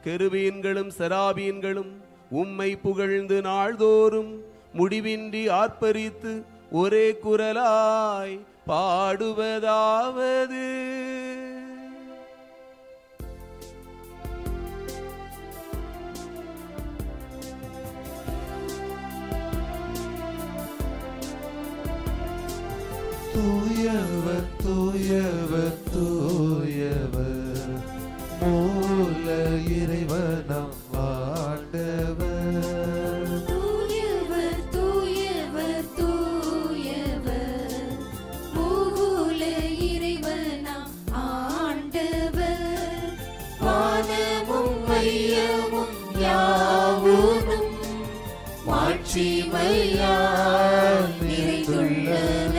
கெருபீன்களும் செராபீன்களும் உம்மை புகழ்ந்து நாள்தோறும் முடிவின்றி ஆர்ப்பரித்து ஒரே குரலாய் பாடுவதாவது: தூயவர் தூயவர் தூயவர் மூல இறைவனம் ஆண்டவர். தூயவர் தூயவர் தூயவர் மூல இறைவனம் ஆண்டவர். வானமும் மையமும் யாவுனும் மாட்சிமையால் நிறைந்துள்ளன.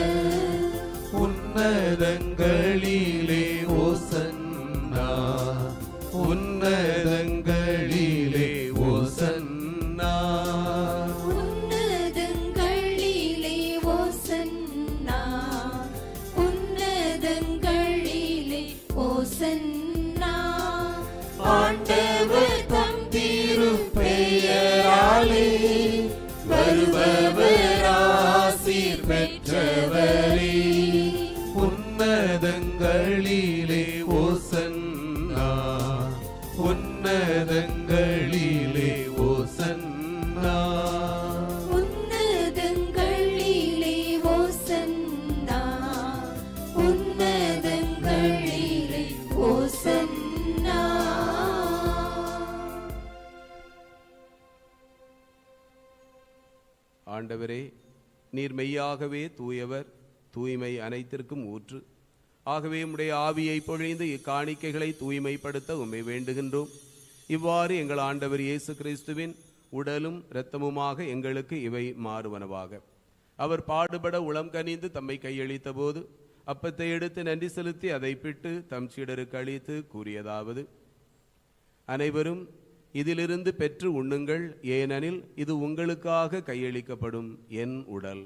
உன்னதங்களிலே ஓசன்னா, உன்னதங்களிலே ஓசன்னா, உன்னதங்களிலே ஓசன்னா, உன்னதங்களிலே ஓசன்னா. ஆண்டவர் தம் திருப்பெயராலே வருபவர் ஆசீர் பெற்றவரே. உன்னதங்களிலே ஓசன்னா, உன்னதங்களிலே ஓசன்னா, உன்னதங்களிலே ஓசன்னா, உன்னதங்களிலே ஓசன்னா. ஆண்டவரே, நீர் மெய்யாகவே தூயவர், தூய்மை அனைத்திற்கும் ஊற்று. ஆகவே உம்முடைய ஆவியை பொழிந்து இக்காணிக்கைகளை தூய்மைப்படுத்த உம்மை வேண்டுகின்றோம். இவ்வாறு எங்கள் ஆண்டவர் இயேசு கிறிஸ்துவின் உடலும் இரத்தமுமாக எங்களுக்கு இவை மாறுவனவாக. அவர் பாடுபட உளம் கனிந்து தம்மை கையளித்த போது அப்பத்தை எடுத்து நன்றி செலுத்தி அதை பிட்டு தம் சீடருக்கு அளித்து கூறியதாவது: அனைவரும் இதிலிருந்து பெற்று உண்ணுங்கள், ஏனெனில் இது உங்களுக்காக கையளிக்கப்படும் என் உடல்.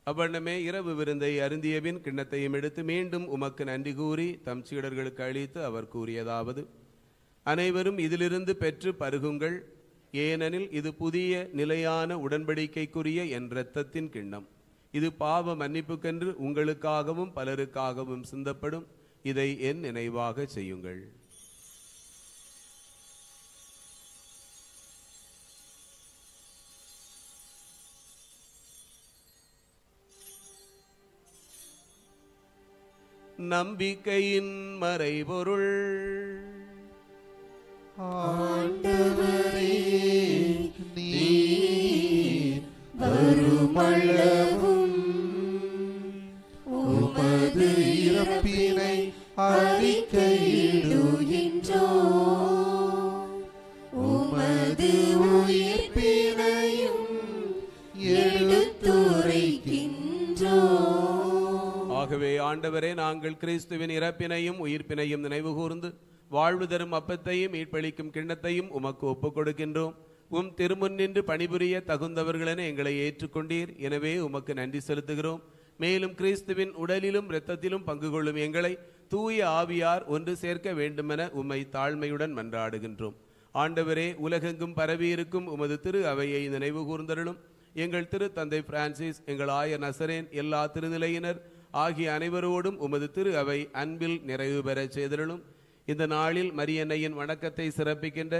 அவ்வண்ணமே இரவு விருந்தை அருந்தியபின் கிண்ணத்தையும் எடுத்து மீண்டும் உமக்கு நன்றி கூறி தம் சீடர்களுக்கு அளித்து அவர் கூறியதாவது: அனைவரும் இதிலிருந்து பெற்று பருகுங்கள், ஏனெனில் இது புதிய நிலையான உடன்படிக்கைக்குரிய என் இரத்தத்தின் கிண்ணம். இது பாவ மன்னிப்புக்கென்று உங்களுக்காகவும் பலருக்காகவும் சிந்தப்படும். இதை என் நினைவாக செய்யுங்கள். நம்பிக்கையின் மறைபொருள். ஆண்டவரே, நீர் வருமளவும் உமது இறப்பினை அறிக்கையிடுகின்றோம், உமது உயிர்ப்பினையும் எடுத்துரைக்கின்றோம். ஆகவே ஆண்டவரே, நாங்கள் கிறிஸ்துவின் இறப்பினையும் உயிர்ப்பினையும் நினைவு கூர்ந்து வாழ்வு தரும் அப்பத்தையும் மீட்பளிக்கும் கிண்ணத்தையும் உமக்கு ஒப்புக் கொடுக்கின்றோம். உம் திருமுன் நின்று பணிபுரிய தகுந்தவர்களென எங்களை ஏற்றுக்கொண்டீர். எனவே உமக்கு நன்றி செலுத்துகிறோம். மேலும் கிறிஸ்துவின் உடலிலும் இரத்தத்திலும் பங்கு கொள்ளும் எங்களை தூய ஆவியார் ஒன்று சேர்க்க வேண்டுமென உம்மை தாழ்மையுடன் மன்றாடுகின்றோம். ஆண்டவரே, உலகெங்கும் பரவியிருக்கும் உமது திரு அவையை நினைவு கூர்ந்தருளும். எங்கள் திரு தந்தை பிரான்சிஸ், எங்கள் ஆயர் நசரேன், எல்லா திருநிலையினர் ஆகிய அனைவரோடும் உமது திரு அவை அன்பில் நிறைவு பெற செய்தருளும். இந்த நாளில் மரியன்னையின் வணக்கத்தை சிறப்பிக்கின்ற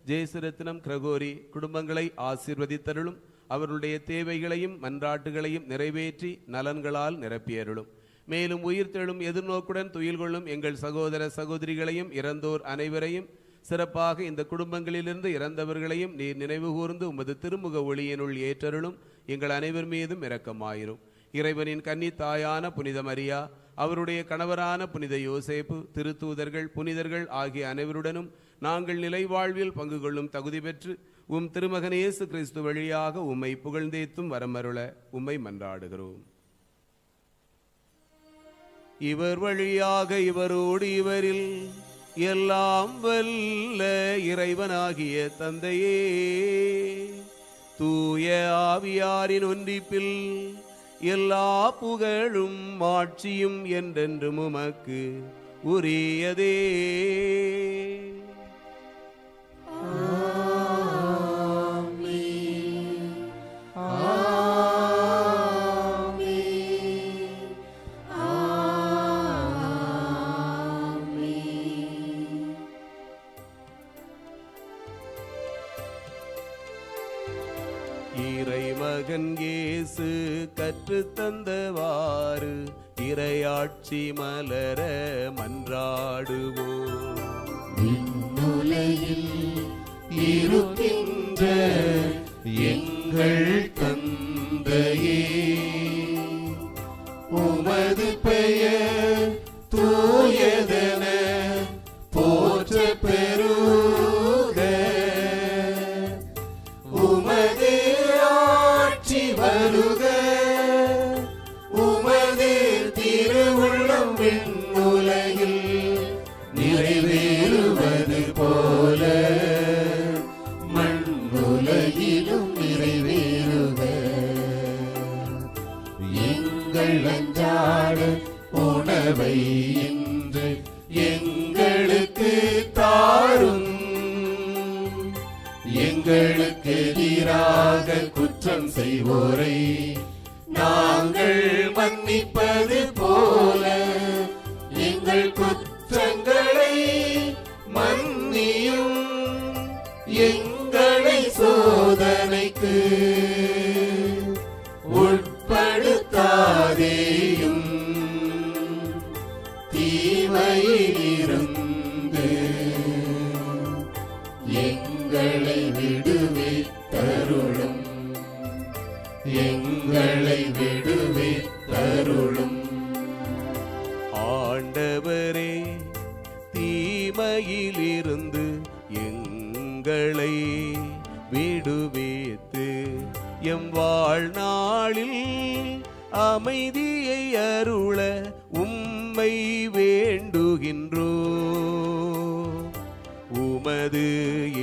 ஜேசுரத்னம் கிரகோரி குடும்பங்களை ஆசீர்வதித்தருளும். அவர்களுடைய தேவைகளையும் மன்றாட்டுகளையும் நிறைவேற்றி நலன்களால் நிரப்பியருளும். மேலும் உயிர்த்தெழும் எதிர்நோக்குடன் துயில் கொள்ளும் எங்கள் சகோதர சகோதரிகளையும் இறந்தோர் அனைவரையும், சிறப்பாக இந்த குடும்பங்களிலிருந்து இறந்தவர்களையும் நீர் நினைவு கூர்ந்து உமது திருமுக ஒளியினுள் ஏற்றருளும். எங்கள் அனைவர் மீதும் இரக்கமாயிரும். இறைவனின் கன்னி தாயான புனித மரியா, அவருடைய கணவரான புனித யோசேப்பு, திருத்தூதர்கள், புனிதர்கள் ஆகிய அனைவருடனும் நாங்கள் நிலை வாழ்வில் பங்கு கொள்ளும் தகுதி பெற்று உம் திருமகன் இயேசு கிறிஸ்து வழியாக உம்மை புகழ்ந்தேத்தும் வரமருள உம்மை மன்றாடுகிறோம். இவர் வழியாக இவரோடு இவரில் எல்லாம் வல்ல இறைவனாகிய தந்தையே, தூய ஆவியாரின் ஒன்றிப்பில் எல்லா புகழும் ஆட்சியும் என்றென்றும் உமக்கு உரியதே. இறைமகன் இயேசு கற்று தந்தவாறு இறையாட்சி மலர மன்றாடுவோம். விண்ணுலகில் இருக்கின்ற எங்கள் தந்தையே, உமது பெயர் தூயதென போற்ற பெறுக. உமது ஆட்சி வருக. உமது திருவுள்ளம் விண்ணுலகில் நிறைவேறுவது போல மண்ணுலகிலும் நிறைவேறுக. எங்கள் அன்றாட உணவை இன்று எங்களுக்கு தாரும். எங்களுக்கு எதிராக குற்றம் செய்வோரை நாங்கள் மன்னிப்பது போல எங்கள் குற்றங்களை மன்னியும். எங்களை சோதனைக்கு உட்படுத்தாதேயும், தீமையிலிருந்து எங்களை விடுவித்தருளும். எங்களை விடுவித்தருளும். ஆண்டவரே, தீமையிலிருந்து எங்களை விடுவித்து எம் வாழ்நாளில் அமைதியை அருள உம்மை வேண்டுகின்றோ. உமது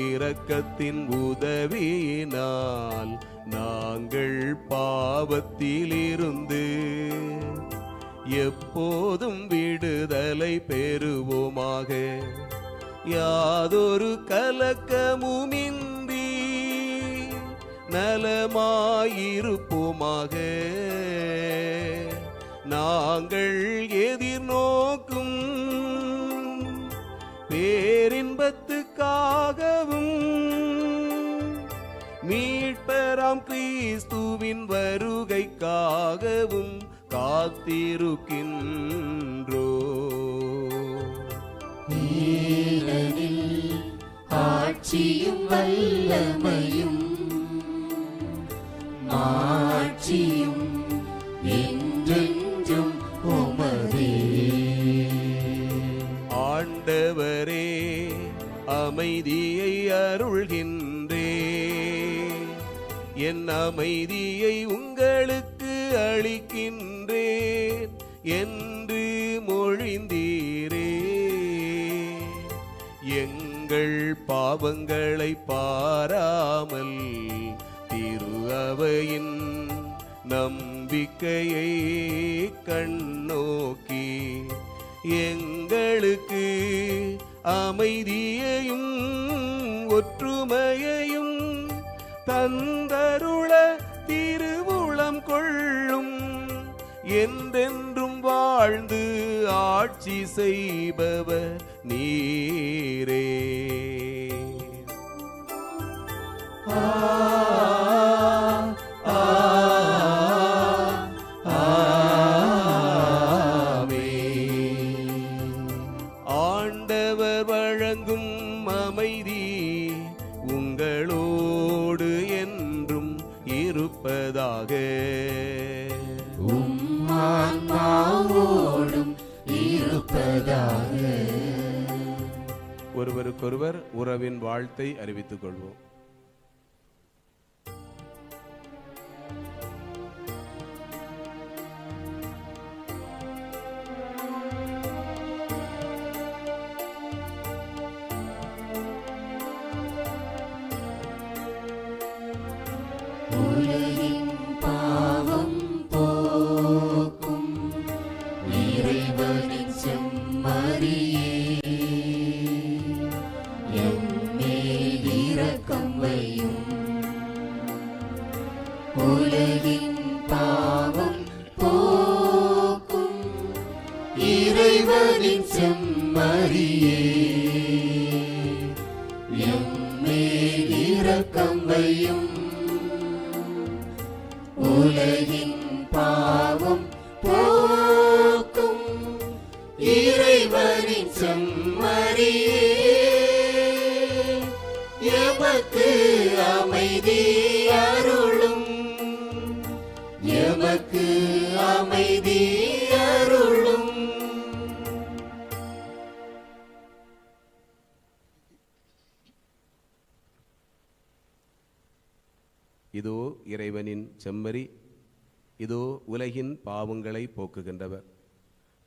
இரக்கத்தின் உதவியினால் நாங்கள் பாவத்திலிருந்து எப்போதும் விடுதலை பெறுவோமாக. யாதொரு கலக்கமுமின்றி நலமாயிருப்போமாக. நாங்கள் எதிர்நோக்கும் பேரின்பத்துக்காகவும் மீட்பராம் கிறிஸ்துவின் வருகைக்காகவும் காத்திருக்கின்றோ. ஏனெனில் ஆட்சியும் வல்லமையும் மாட்சியும் என்றென்றும் உமதே. ஆண்டவரே, அமைதியை அருள்கின்றே. என் அமைதியை உங்களுக்கு அளிக்கின்றேன் என்று மொழிந்தீரே. எங்கள் பாவங்களை பாராமல் திரு அவையின் நம்பிக்கையை கண்ணோக்கி எங்களுக்கு அமைதியையும் ஒற்றுமையையும் தந்தருள திருவுளம் கொள்ளும். என்றென்றும் வாழ்ந்து ஆட்சி செய்பவர் நீரே. ஆண்டவர் வழங்கும் அமைதி உங்களோடு என்றும் இருப்பதாக. ஆன்மாவோடும் இருப்பதாக. ஒருவருக்கொருவர் உறவின் வாழ்த்தை அறிவித்துக் கொள்வோம். உலகின் பாவம் போக்கும் இறைவனின் செம்மறியே, எம்மேல் இரக்கம் வையும். உலகின் பாவம் போக்கும் இறைவனின் செம்மறியே, எம்மேல் இரக்கம் வையும். உலகின் பாவம் போக்கும் இறைவனின் செம்மறியே, எமக்கு அமைதி அருளும். எமக்கு அமைதி அருளும். இதோ இறைவனின் செம்மறி, இதோ உலகின் பாவங்களை போக்குகின்றவர்.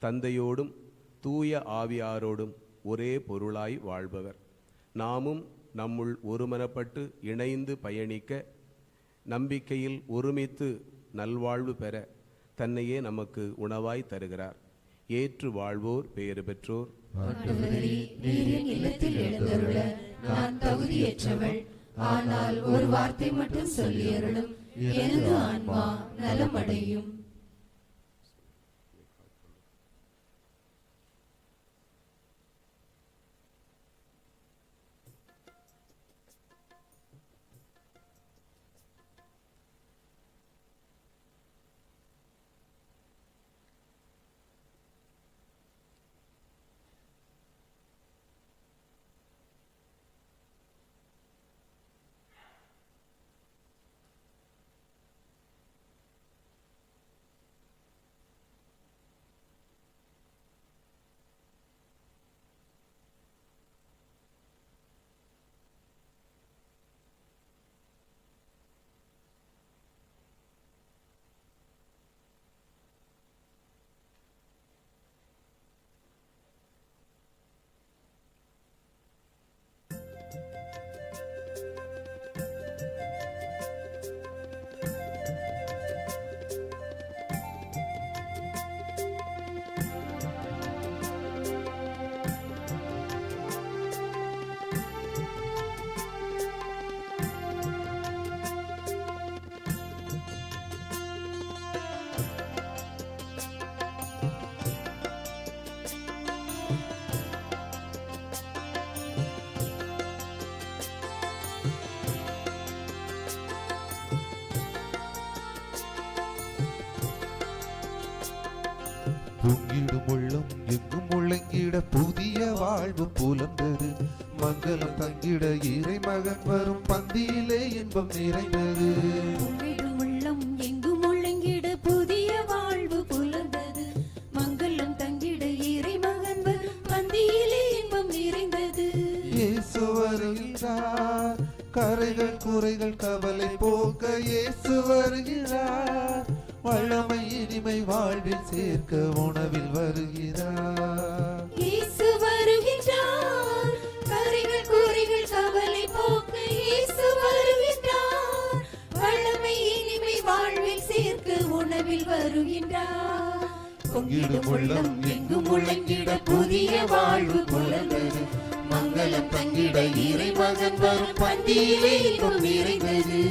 தந்தையோடும் தூய ஆவியாரோடும் ஒரே பொருளாய் வாழ்பவர். நாமும் நம்முள் ஒருமனப்பட்டு இணைந்து பயணிக்க, நம்பிக்கையில் ஒருமித்து நல்வாழ்வு பெற தன்னையே நமக்கு உணவாய் தருகிறார். ஏற்று வாழ்வோர் பேறு பெற்றோர். ஆண்டவரே, நீர் என் இல்லத்தில் எழுந்தருள நான் தகுதியற்றவள். ஆனால் ஒரு வார்த்தை மட்டும் சொல்லி அருளும், எனது ஆன்மா நலமடையும். பொங்கிடும் உள்ளம் எங்கும் முழங்கிட புதிய வாழ்வு புலர்ந்தது. மங்களம் தங்கிட இறை மகன் வரும் பந்தியிலே இன்பம் நிறைந்தது. பொங்கிடும் உள்ளம் எங்கும் முழங்கிட புதிய வாழ்வு புலர்ந்தது. மங்களம் தங்கிட இறை மகன் வரும் பந்தியிலே இன்பம் நிறைந்தது. இயேசு வருகிறார், கரைகள் குறைகள் கவலை போக்க இயேசு வருகிறார். வல்லமை இனிமை வாழ்வில் சேர்க்க உணவில் வருகிறார். இயேசு வருகின்றார், கரைகள் குறைகள் கவலை போக்க இயேசு வருகின்றார். வல்லமை இனிமை வாழ்வில் சேர்க்க உணவில் வருகின்றார். பொங்கிடும் உள்ளம் எங்கும் முழங்கிட புதிய வாழ்வு புலர்ந்தது. மங்களம் தங்கிட இறை மகன் வரும் பந்தியிலே இன்பம் நிறைந்தது.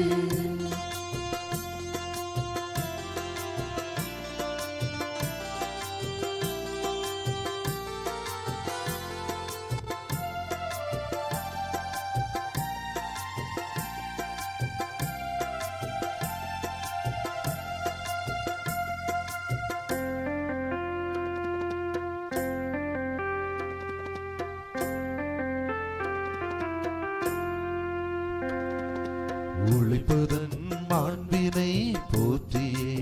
உழைப்பதன் மாண்பினை போற்றியே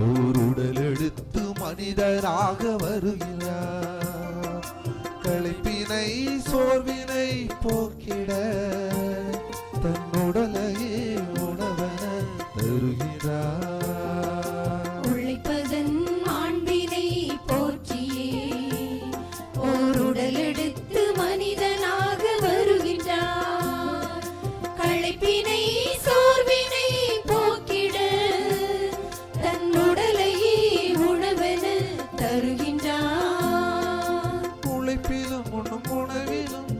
ஓர் உடல் எடுத்து மனிதனாக வருகிறார். களைப்பினை சோர்வினை போக்கிட தன் உடலையே உணவன தருகிறார். உழைப்பதன் மாண்பினை போற்றியே ஓர் உடல் எடுத்து மனிதனாக வருகின்றார். களைப்பினை சோர்வினை போக்கிட தன் உடலையே உணவென தருகின்றார். உழைப்பிலும் உண்ணும் உணவிலும்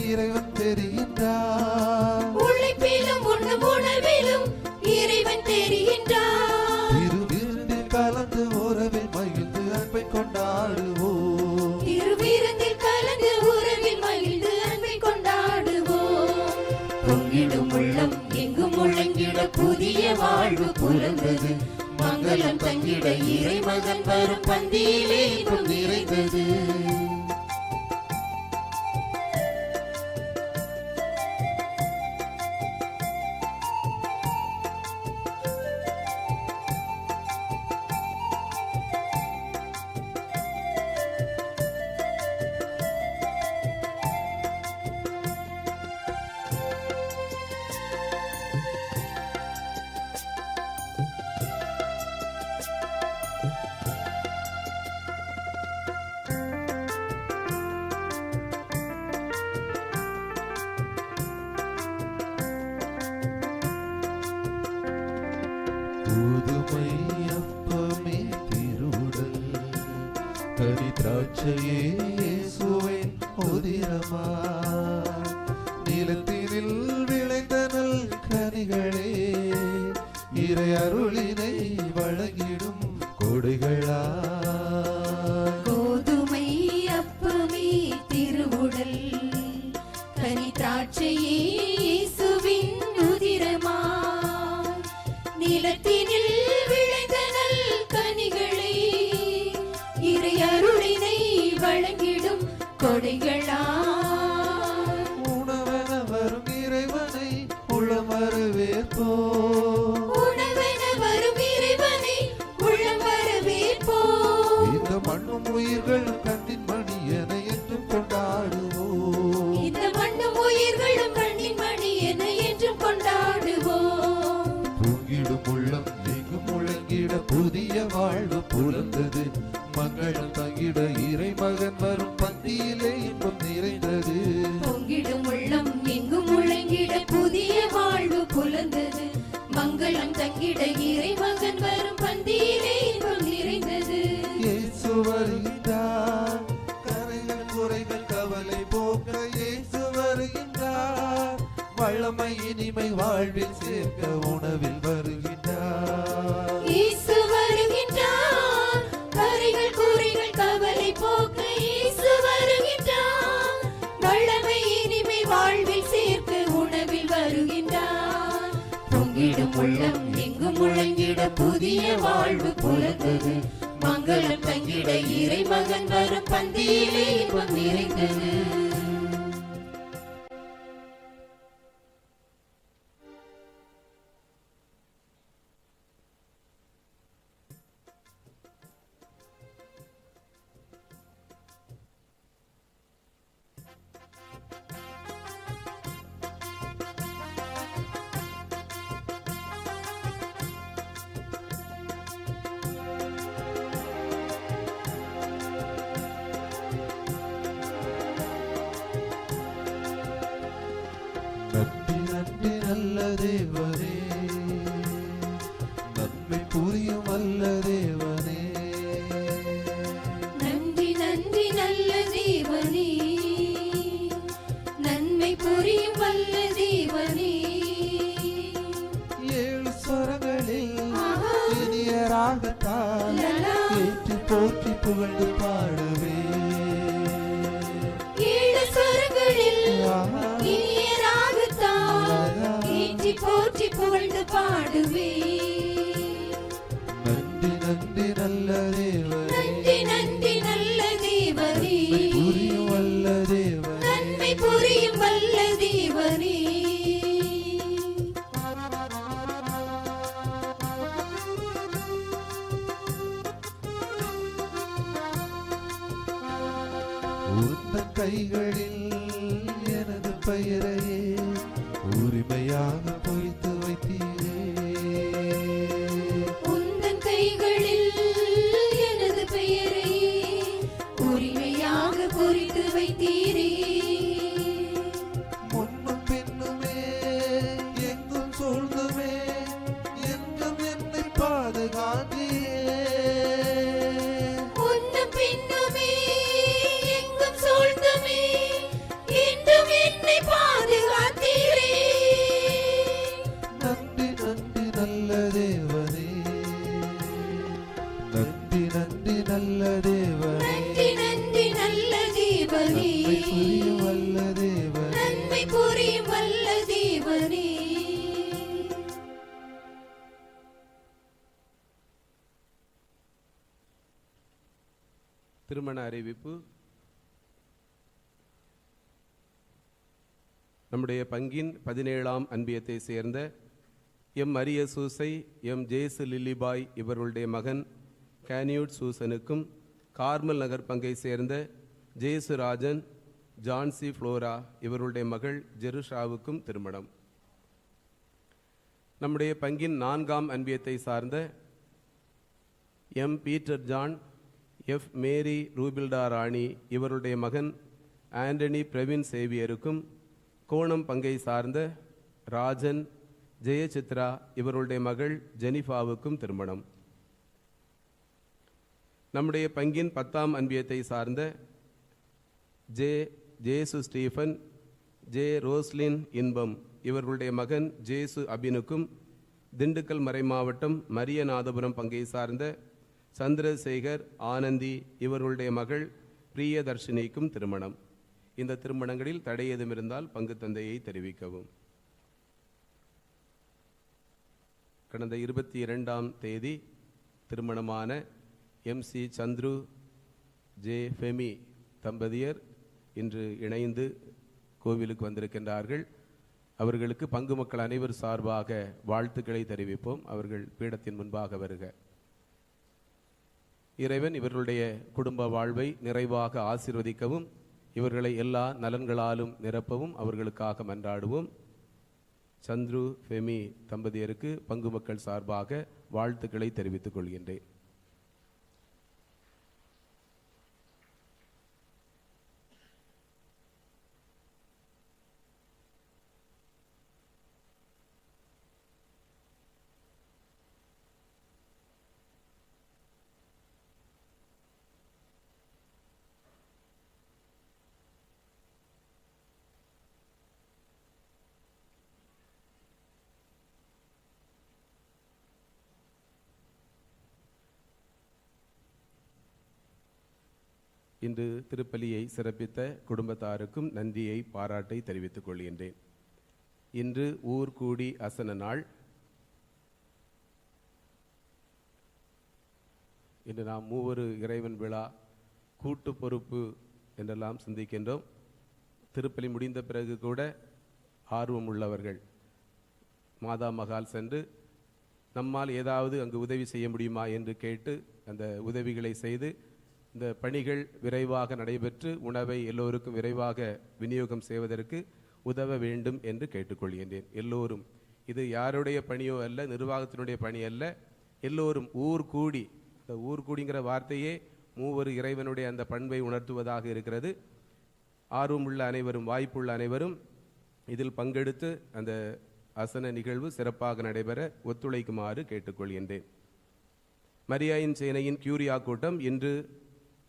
இறைவன் தெரிகின்றார். உழைப்பிலும் உண்ணும் உணவிலும் இறைவன் தெரிகின்றார். திருவிருந்தில் கலந்து உறவில் மகிழ்ந்து அன்பை கொண்டாடுவோம். திருவிருந்தில் கலந்து உறவில் மகிழ்ந்து அன்பை கொண்டாடுவோம். பொங்கிடும் உள்ளம் எங்கும் முழங்கிட புதிய வாழ்வு புலர்ந்தது. மங்களம் தங்கிட இறை மகன் வரும் பந்தியிலே இன்பம் நிறைந்தது. புதுமை அப்பமே திருவுடல் தனி திராட்சையே இயேசுவின் உதிரமா. நிலத்தினில் விளைந்த நல் கனிகளே இறை அருளினை வழங்கிடும் கொடைகளா. கோதுமை அப்பமே திருவுடல் கனி திராட்சையே இயேசுவின் உதிரமா. நிலத்தினில் விளைந்த நல் கனிகளே இறை அருளினை வழங்கிடும் கொடைகளா. உணவென வரும் இறைவனை உளம் வரவேற்போம். உணவென வரும் இறைவனை உள்ளம் வரவேற்போம். இந்த மண்ணும் உயிர்களும் கண்ணின் மணி என என்றும் கொண்டாடுவோம். இந்த மண்ணும் உயிர்களும் கண்ணின் மணி என என்றும் கொண்டாடுவோம். பொங்கிடும் உள்ளம் எங்கும் முழங்கிட புதிய வாழ்வு புலர்ந்தது. மங்களம் தங்கிட இறை மகன் வரும் பந்தியிலே இன்பம் நிறைந்தது. பொங்கிடும் உள்ளம் எங்கும் முழங்கிட புதிய வாழ்வு புலர்ந்தது. மங்களம் தங்கிட இறை மகன் வரும் பந்தியிலே இன்பம் நிறைந்தது. இயேசு வருகின்றார், கரைகள் குறைகள் கவலை போக்க இயேசு வருகின்றார். வல்லமை இனிமை வாழ்வில் சேர்க்க உணவில் வருகின்றார். இயேசு வருகின்றார், கரைகள் குறைகள் கவலை போக்க இயேசு வருகின்றார். வல்லமை இனிமை வாழ்வில் சேர்க்க உணவில் வருகின்றார். பொங்கிடும் உள்ளம் எங்கும் முழங்கிட புதிய வாழ்வு புலர்ந்தது. மங்களம் தங்கிட இறைமகன் வரும் பந்தியிலே இன்பம் நிறைந்தது. நன்றி நன்றி நல்ல தேவனே, நன்மை புரியும் அல்ல தேவனே. நன்றி நன்றி நல்ல தேவனே, நன்மை புரியும் வல்ல தேவனே. ஏழு ஸ்வரங்களில் இனிய ராகத்தால் ஏற்றி போற்றி புகழ்ந்து பாடுவே. ஏழு ஸ்வரங்களில் இனிய ராகத்தால் ஏற்றி போற்றி புகழ்ந்து பாடுவே. நன்றி நன்றி நல்ல தேவனே, நன்றி நன்றி நல்ல தேவனே, புரியும் வல்ல தேவனே. நன்மை புரியும் வல்ல தேவனே. உந்தன் கைகளில் எனது பெயரையே உரிமையாக பொய்த்து வைத்தீரே. உந்தன் கைகளில் எனது பெயரையே உரிமையாக பொறித்து வைத்தீரே. முன்னும் பின்னுமே எங்கும் சூழ்ந்துமே என்றும் என்னை பாதுகாத்தீரே. முன்னும் பின்னுமே எங்கும் சூழ்ந்துமே என்றும் என்னை பாதுகாத்தீரே. நன்றி நன்றி நல்ல தேவனே, நன்றி நன்றி நல்ல தேவனே. நன்றி நன்றி நல்ல தேவனே, நன்மை புரியும் வல்ல தேவனே. நன்மை புரியும் வல்ல தேவனே. திருமண அறிவிப்பு. நம்முடைய பங்கின் 17ஆம் அன்பியத்தை சேர்ந்த எம் மரிய சூசை, எம் ஜேசு லில்லிபாய் இவர்களுடைய மகன் கேனியூட் சூசனுக்கும், கார்மல் நகர் பங்கை சேர்ந்த ஜேசு ராஜன், ஜான்சி ஃப்ளோரா இவர்களுடைய மகள் ஜெருஷாவுக்கும் திருமணம். நம்முடைய பங்கின் 4ஆம் அன்பியத்தை சார்ந்த எம் பீட்டர் ஜான், எஃப் மேரி ரூபில்டா ராணி இவருடைய மகன் ஆண்டனி பிரவீன் சேவியருக்கும், கோணம் பங்கை சார்ந்த ராஜன் ஜெயசித்ரா இவருடைய மகள் ஜெனிஃபாவுக்கும் திருமணம். நம்முடைய பங்கின் 10ஆம் அன்பியத்தை சார்ந்த ஜேசு ஸ்டீஃபன், ஜே ரோஸ்லின் இன்பம் இவர்களுடைய மகன் ஜேசு அபினுக்கும், திண்டுக்கல் மறைமாவட்டம் மரியநாதபுரம் பங்கை சார்ந்த சந்திரசேகர் ஆனந்தி இவர்களுடைய மகள் பிரியதர்ஷினிக்கும் திருமணம். இந்த திருமணங்களில் தடை ஏதும் இருந்தால் பங்கு தந்தையை தெரிவிக்கவும். கடந்த 22ஆம் தேதி திருமணமான MC சந்துரு, ஜே ஃபெமி தம்பதியர் இன்று இணைந்து கோவிலுக்கு வந்திருக்கின்றார்கள். அவர்களுக்கு பங்கு மக்கள் அனைவர் சார்பாக வாழ்த்துக்களை தெரிவிப்போம். அவர்கள் பீடத்தின் முன்பாக வருக. இறைவன் இவர்களுடைய குடும்ப வாழ்வை நிறைவாக ஆசீர்வதிக்கவும், இவர்களை எல்லா நலன்களாலும் நிரப்பவும் அவர்களுக்காக மன்றாடுவோம். சந்துரு ஃபெமி தம்பதியருக்கு பங்கு மக்கள் சார்பாக வாழ்த்துக்களை தெரிவித்துக் கொள்கின்றேன். இன்று திருப்பலியை சிறப்பித்த குடும்பத்தாருக்கும் நன்றியை பாராட்டை தெரிவித்துக் கொள்கின்றேன். இன்று ஊர் கூடி அசன நாள். இன்று நாம் மூவரு இறைவன் விழா கூட்டு பொறுப்பு என்றெல்லாம் சிந்திக்கின்றோம். திருப்பலி முடிந்த பிறகு கூட ஆர்வம் உள்ளவர்கள் மாதா மகால் சென்று நம்மால் ஏதாவது அங்கு உதவி செய்ய முடியுமா என்று கேட்டு அந்த உதவிகளை செய்து இந்த பணிகள் விரைவாக நடைபெற்று உணவை எல்லோருக்கும் விரைவாக விநியோகம் செய்வதற்கு உதவ வேண்டும் என்று கேட்டுக்கொள்கின்றேன். எல்லோரும், இது யாருடைய பணியோ அல்ல, நிர்வாகத்தினுடைய பணி அல்ல, எல்லோரும் ஊர் கூடி, அந்த ஊர் கூடிங்கிற வார்த்தையே மூவரு இறைவனுடைய அந்த பண்பை உணர்த்துவதாக இருக்கிறது. ஆர்வமுள்ள அனைவரும், வாய்ப்புள்ள அனைவரும் இதில் பங்கெடுத்து அந்த அசன நிகழ்வு சிறப்பாக நடைபெற ஒத்துழைக்குமாறு கேட்டுக்கொள்கின்றேன். மரியாயின் சேனையின் கியூரியா கூட்டம் இன்று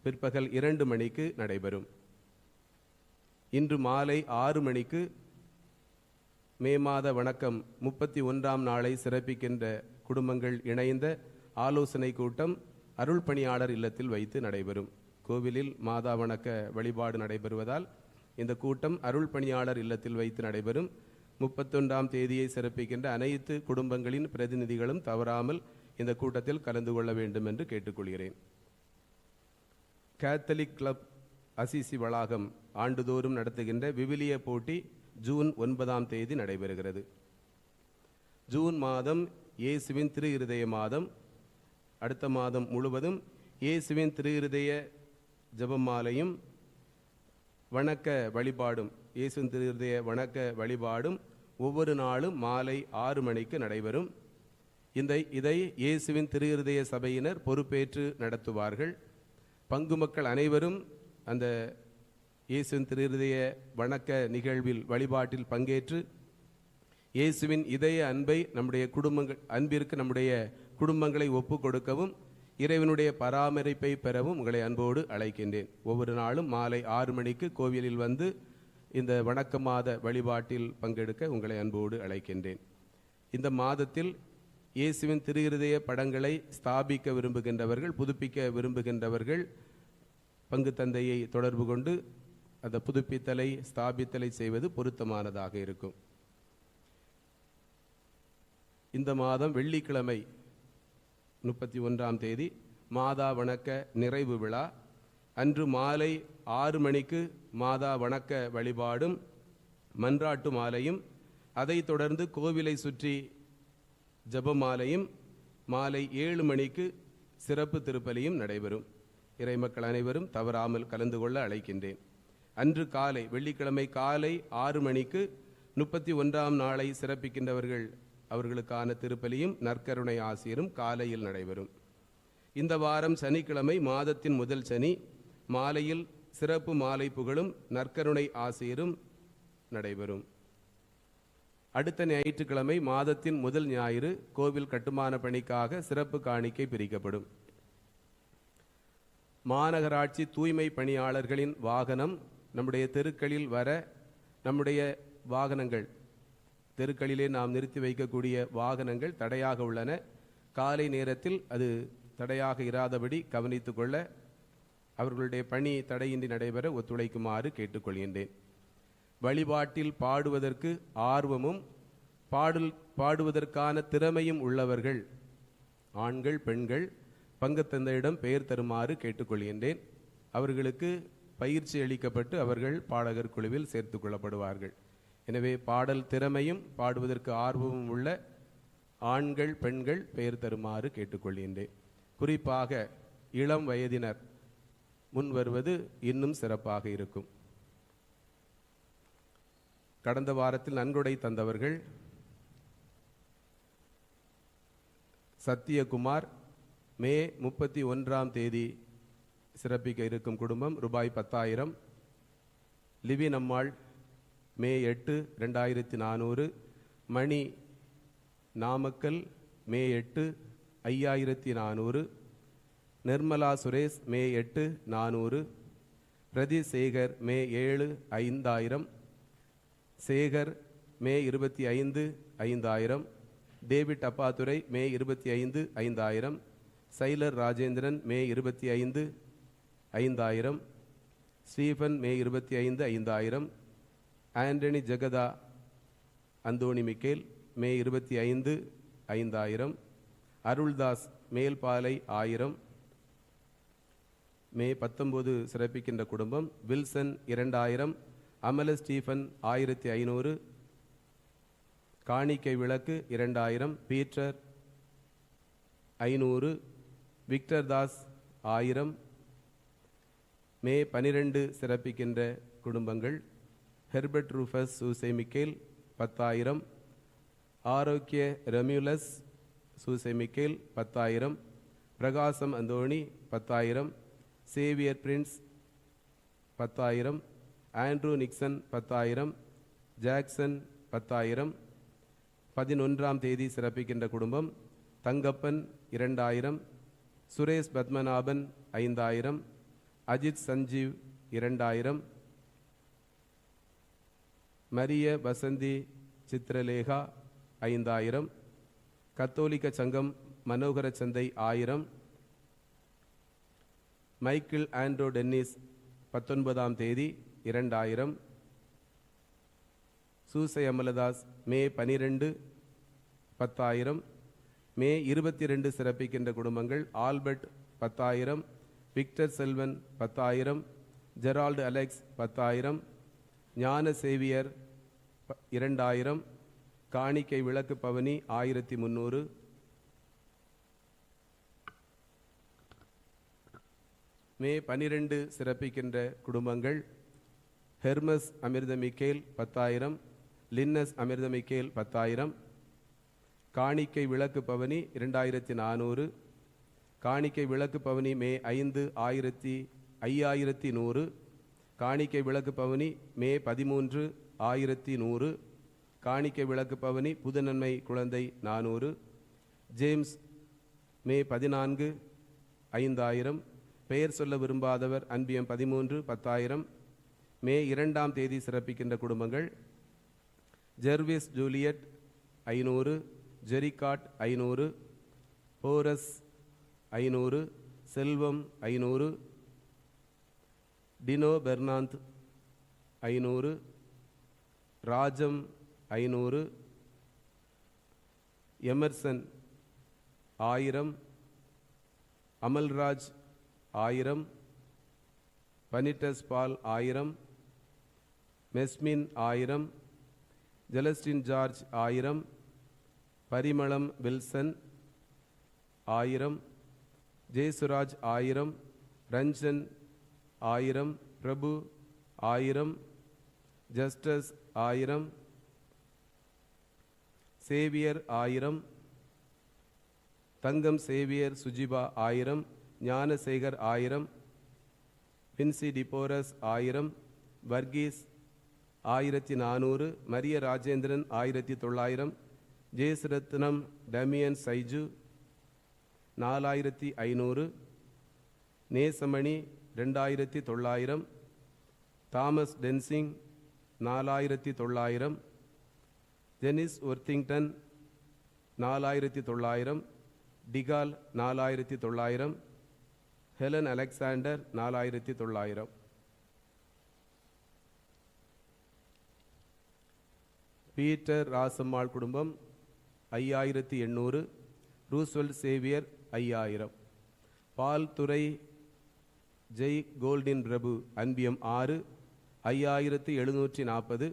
பிற்பகல் 2 மணிக்கு நடைபெறும். இன்று மாலை 6 மணிக்கு மே மாத வணக்கம் 31ஆம் நாளை சிறப்பிக்கின்ற குடும்பங்கள் இணைந்த ஆலோசனை கூட்டம் அருள் பணியாளர் இல்லத்தில் வைத்து நடைபெறும். கோவிலில் மாதா வணக்க வழிபாடு நடைபெறுவதால் இந்த கூட்டம் அருள் பணியாளர் இல்லத்தில் வைத்து நடைபெறும். 31ஆம் தேதியை சிறப்பிக்கின்ற அனைத்து குடும்பங்களின் பிரதிநிதிகளும் தவறாமல் இந்த கூட்டத்தில் கலந்து கொள்ள வேண்டும் என்று கேட்டுக்கொள்கிறேன். கேத்தலிக் கிளப் அசிசி வளாகம் ஆண்டுதோறும் நடத்துகின்ற விவிலிய போட்டி ஜூன் 9ஆம் தேதி நடைபெறுகிறது. ஜூன் மாதம் இயேசுவின் திரு இருதய மாதம். அடுத்த மாதம் முழுவதும் இயேசுவின் திரு இருதய ஜெபமாலையும் வணக்க வழிபாடும், இயேசுவின் திரு இருதய வணக்க வழிபாடும் ஒவ்வொரு நாளும் மாலை 6 மணிக்கு நடைபெறும். இதை இயேசுவின் திரு இருதய சபையினர் பொறுப்பேற்று நடத்துவார்கள். பங்கு மக்கள் அனைவரும் அந்த இயேசுவின் திரு இருதய வணக்க நிகழ்வில் வழிபாட்டில் பங்கேற்று இயேசுவின் இதய அன்பை அன்பிற்கு நம்முடைய குடும்பங்களை ஒப்பு கொடுக்கவும் இறைவனுடைய பராமரிப்பை பெறவும் உங்களை அன்போடு அழைக்கின்றேன். ஒவ்வொரு நாளும் மாலை 6 மணிக்கு கோவிலில் வந்து இந்த வணக்க மாத வழிபாட்டில் பங்கெடுக்க உங்களை அன்போடு அழைக்கின்றேன். இந்த மாதத்தில் இயேசுவின் திரு இருதய படங்களை ஸ்தாபிக்க விரும்புகின்றவர்கள், புதுப்பிக்க விரும்புகின்றவர்கள் பங்கு தந்தையை தொடர்பு கொண்டு அந்த புதுப்பித்தலை ஸ்தாபித்தலை செய்வது பொருத்தமானதாக இருக்கும். இந்த மாதம் வெள்ளிக்கிழமை 31ஆம் தேதி மாதா வணக்க நிறைவு விழா. அன்று மாலை 6 மணிக்கு மாதா வணக்க வழிபாடும் மன்றாட்டு மாலையும், அதைத் தொடர்ந்து கோவிலை சுற்றி ஜெபமாலையும், மாலை 7 மணிக்கு சிறப்பு திருப்பலியும் நடைபெறும். இறைமக்கள் அனைவரும் தவறாமல் கலந்து கொள்ள அழைக்கின்றேன். அன்று காலை, வெள்ளிக்கிழமை காலை 6 மணிக்கு 31ஆம் நாளை சிறப்பிக்கின்றவர்கள் அவர்களுக்கான திருப்பலியும் நற்கருணை ஆசிரியரும் காலையில் நடைபெறும். இந்த வாரம் சனிக்கிழமை, மாதத்தின் முதல் சனி, மாலையில் சிறப்பு மாலை புகழும் நற்கருணை ஆசிரியரும் நடைபெறும். அடுத்த ஞாயிற்றுக்கிழமை, மாதத்தின் முதல் ஞாயிறு, கோவில் கட்டுமான பணிக்காக சிறப்பு காணிக்கை பிரிக்கப்படும். மாநகராட்சி தூய்மை பணியாளர்களின் வாகனம் நம்முடைய தெருக்களில் வர, நம்முடைய வாகனங்கள் தெருக்களிலே நாம் நிறுத்தி வைக்கக்கூடிய வாகனங்கள் தடையாக உள்ளன. காலை நேரத்தில் அது தடையாக இராதபடி கவனித்து கொள்ள அவர்களுடைய பணி தடையின்றி நடைபெற ஒத்துழைக்குமாறு கேட்டுக்கொள்கின்றேன். வழிபாட்டில் பாடுவதற்கு ஆர்வமும் பாடுவதற்கான திறமையும் உள்ளவர்கள், ஆண்கள் பெண்கள், பங்கு தந்தையிடம் பெயர் தருமாறு கேட்டுக்கொள்கின்றேன். அவர்களுக்கு பயிற்சி அளிக்கப்பட்டு அவர்கள் பாடகர் குழுவில் சேர்த்து கொள்ளப்படுவார்கள். எனவே பாடல் திறமையும் பாடுவதற்கு ஆர்வமும் உள்ள ஆண்கள் பெண்கள் பெயர் தருமாறு கேட்டுக்கொள்கின்றேன். குறிப்பாக இளம் வயதினர் முன் வருவது இன்னும் சிறப்பாக இருக்கும். கடந்த வாரத்தில் நன்கொடை தந்தவர்கள் சத்தியகுமார் மே 31ஆம் தேதி சிறப்பிக்க இருக்கும் குடும்பம் ரூபாய் 10,000. லிவி நம்மாள் மே 8 2400. மணி நாமக்கல் மே 8 5400. நிர்மலா சுரேஷ் மே 8 400. பிரதி சேகர் மே 7 5000. சேகர் மே 25 5000. டேவிட் அப்பாதுரை மே 25 5000. சைலர் ராஜேந்திரன் மே 25 5000. ஸ்டீஃபன் மே 25 5000. ஆண்டனி ஜெகதா அந்தோணி மிக்கேல் மே 25 5000. அருள்தாஸ் மேல்பாலை 1000. மே 19 சிறப்பிக்கின்ற குடும்பம் வில்சன் 2000, அமல ஸ்டீஃபன் 1500, காணிக்கை விளக்கு 2000, பீட்டர் 500, விக்டர் தாஸ் 1000. மே 12 சிறப்பிக்கின்ற குடும்பங்கள் ஹெர்பர்ட் ரூஃபஸ் சூசை மிக்கேல் 10,000, ஆரோக்கிய ரெமியுலஸ் சூசை மிக்கேல் 10,000, பிரகாசம் Anthony 10,000, Xavier Prince 10,000, Andrew Nixon 10,000, Jackson 10,000. 11ஆம் தேதி சிறப்பிக்கின்ற குடும்பம் தங்கப்பன் 2000, சுரேஷ் பத்மநாபன் 5,000, அஜித் சஞ்சீவ் 2000, மரிய வசந்தி சித்திரலேகா 5,000, கத்தோலிக்க சங்கம் மனோகர சந்தை 1000, மைக்கேல் ஆண்ட்ரோ டென்னிஸ் 19ஆம் தேதி 2000, சூசை அமலதாஸ் மே 12 10,000. மே 22 சிறப்பிக்கின்ற குடும்பங்கள் Albert 10,000, Victor Selvan 10,000, Gerald Alex 10,000, ஞான சேவியர் 2000, காணிக்கை விளக்கு பவனி 1300. மே 12 சிறப்பிக்கின்ற குடும்பங்கள் ஹெர்மஸ் அமிர்த மிக்கேல் 10,000, லின்னஸ் அமிர்த மிக்கேல் 10,000, காணிக்கை விளக்கு பவனி 2400, காணிக்கை விளக்கு பவனி மே 5 5100, காணிக்கை விளக்கு பவனி மே 13 1100, காணிக்கை விளக்கு பவனி புதுநன்மை குழந்தை 400, ஜேம்ஸ் மே 14 5000, பெயர் சொல்ல விரும்பாதவர் அன்பியம் 13 10,000. மே 2ஆம் தேதி சிறப்பிக்கின்ற குடும்பங்கள் ஜெர்விஸ் ஜூலியட் 500, ஜெரிகாட் 500, போரஸ் 500, செல்வம் 500, டினோ பெர்னாந்த் 500, ராஜம் 500, எமர்சன் 1000, அமல்ராஜ் 1000, பனிட்டஸ் பால் 1000, மெஸ்மின் 1000, Celestine George 1000, Parimalam Wilson 1000, Jesuraj 1000, Ranjan 1000, பிரபு 1000, ஜஸ்டஸ் 1000, சேவியர் 1000, தங்கம் Xavier சுஜிபா 1000, Gnanasekar 1000, பின்சி டிபோரஸ் 1000, Varghese 1400, Maria Rajendran 1900, ஜேசுரத்னம் டமியன் Saiju 4500, Nesamani 2900, Thomas Tenzing 4900, Jenneys ஒர்த்திங்டன் 4900, de Gaulle 4900, Helen Alexander 4900. Peter Rasammal குடும்பம் 5800, ரூஸ்வெல்ட் சேவியர் 5000, பால் துறை ஜெய் கோல்டின் பிரபு அன்பியம் 6 5740,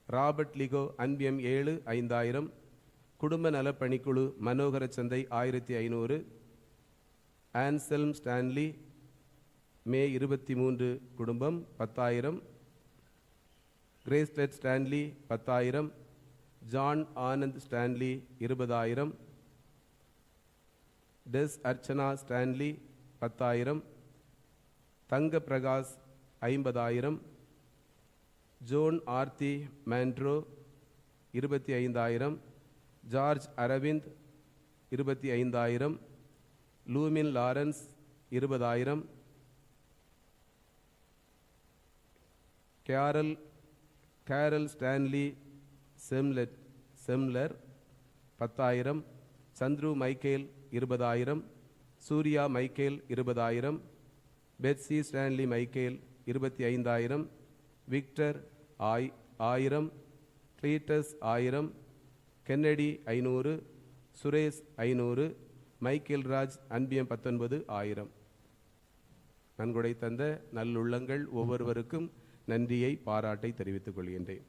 ராபர்ட் லிகோ அன்பியம் 7 5000, குடும்ப நலப்பணிக்குழு மனோகர சந்தை 1500, ஆன்செல்ம் ஸ்டான்லி மே 23 குடும்பம் 10,000, கிரேஸ்டெட் Stanley 10,000, John Anand Stanley 20,000, Tess Archana Stanley 10,000, Thanga Prakash 50,000, Joan Aarthi மேண்ட்ரோ 25,000, ஜார்ஜ் அரவிந்த் 25,000, லூமின் Lawrence 20,000, Carol Stanley Semler 10,000, Chandru Michael 20,000, Surya Michael 20,000, Betsy Stanley Michael 25,000, Victor 1000, Cletus 1000, Kennedy 500, Suresh 500, Michael Raj அன்பியம் 19,000. நன்கொடை தந்த நல்லுள்ளங்கள் ஒவ்வொருவருக்கும் நன்றியை பாராட்டை தெரிவித்துக் கொள்கின்றேன்.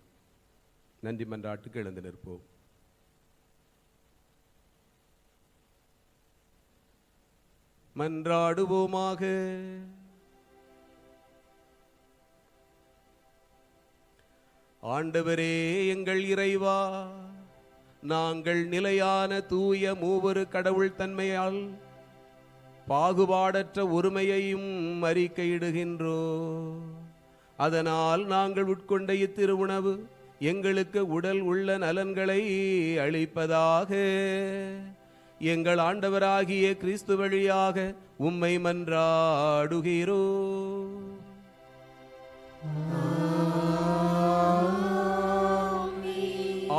நன்றி மன்றாட்டுக்கு எழுந்து நிற்போம். மன்றாடுவோமாக. ஆண்டவரே எங்கள் இறைவா, நாங்கள் நிலையான தூய மூவரு கடவுள் தன்மையால் பாகுபாடற்ற ஒருமையையும் அறிக்கையிடுகின்றோம். அதனால் நாங்கள் உட்கொண்ட இத்திருவுணவு எங்களுக்கு உடல் உள்ள நலன்களை அளிப்பதாக. எங்கள் ஆண்டவராகிய கிறிஸ்து வழியாக உம்மை மன்றாடுகிறோம்.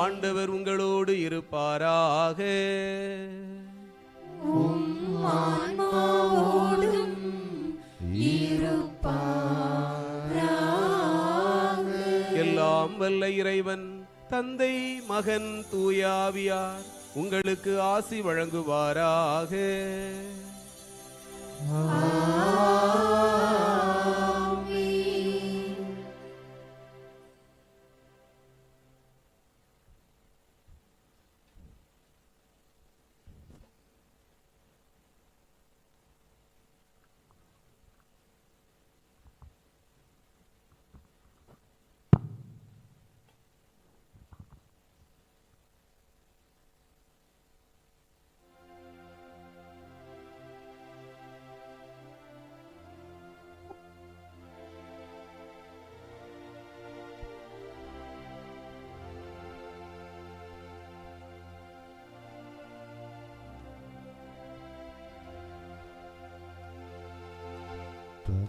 ஆண்டவர் உங்களோடு இருப்பாராக. எல்லாம் வல்ல இறைவன் தந்தை, மகன், தூய ஆவியார் உங்களுக்கு ஆசி வழங்குவாராக.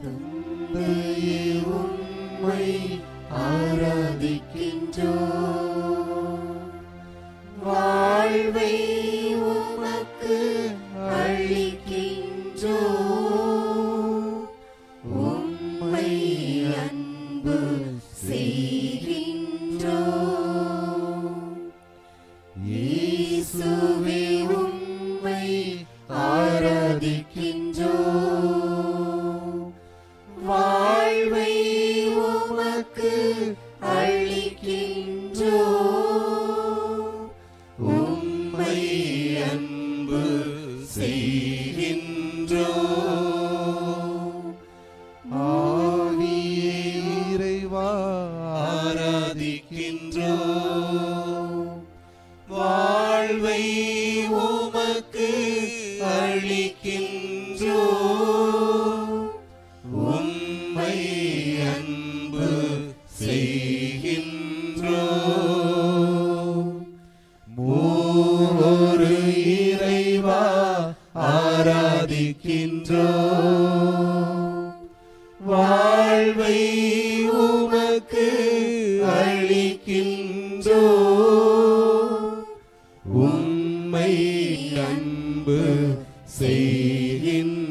தந்தையே உம்மை ஆராதிக்கின்றோம். வாழ்வை உமக்கு அளிக்கின்றோம். உம்மை அன்பு செய்கின்றோம். இயேசுவே உம்மை ஆராதிக்கின்றோம். வாழ்வை உமக்கு அளிக்கின்றோம். உம்மை அன்பு செய்கின்றோம். ஆவியே இறைவா ஆராதிக்கின்றோம். வாழ்வை உமக்கு அளிக்கின்றோம். உம்மை அன்பு செய்கின்றோம். மூவொரு இறைவா ஆராதிக்கின்றோம். வாழ்வை உமக்கு அளிக்கின்றோம். உம்மை அன்பு செய்கின்றோம்.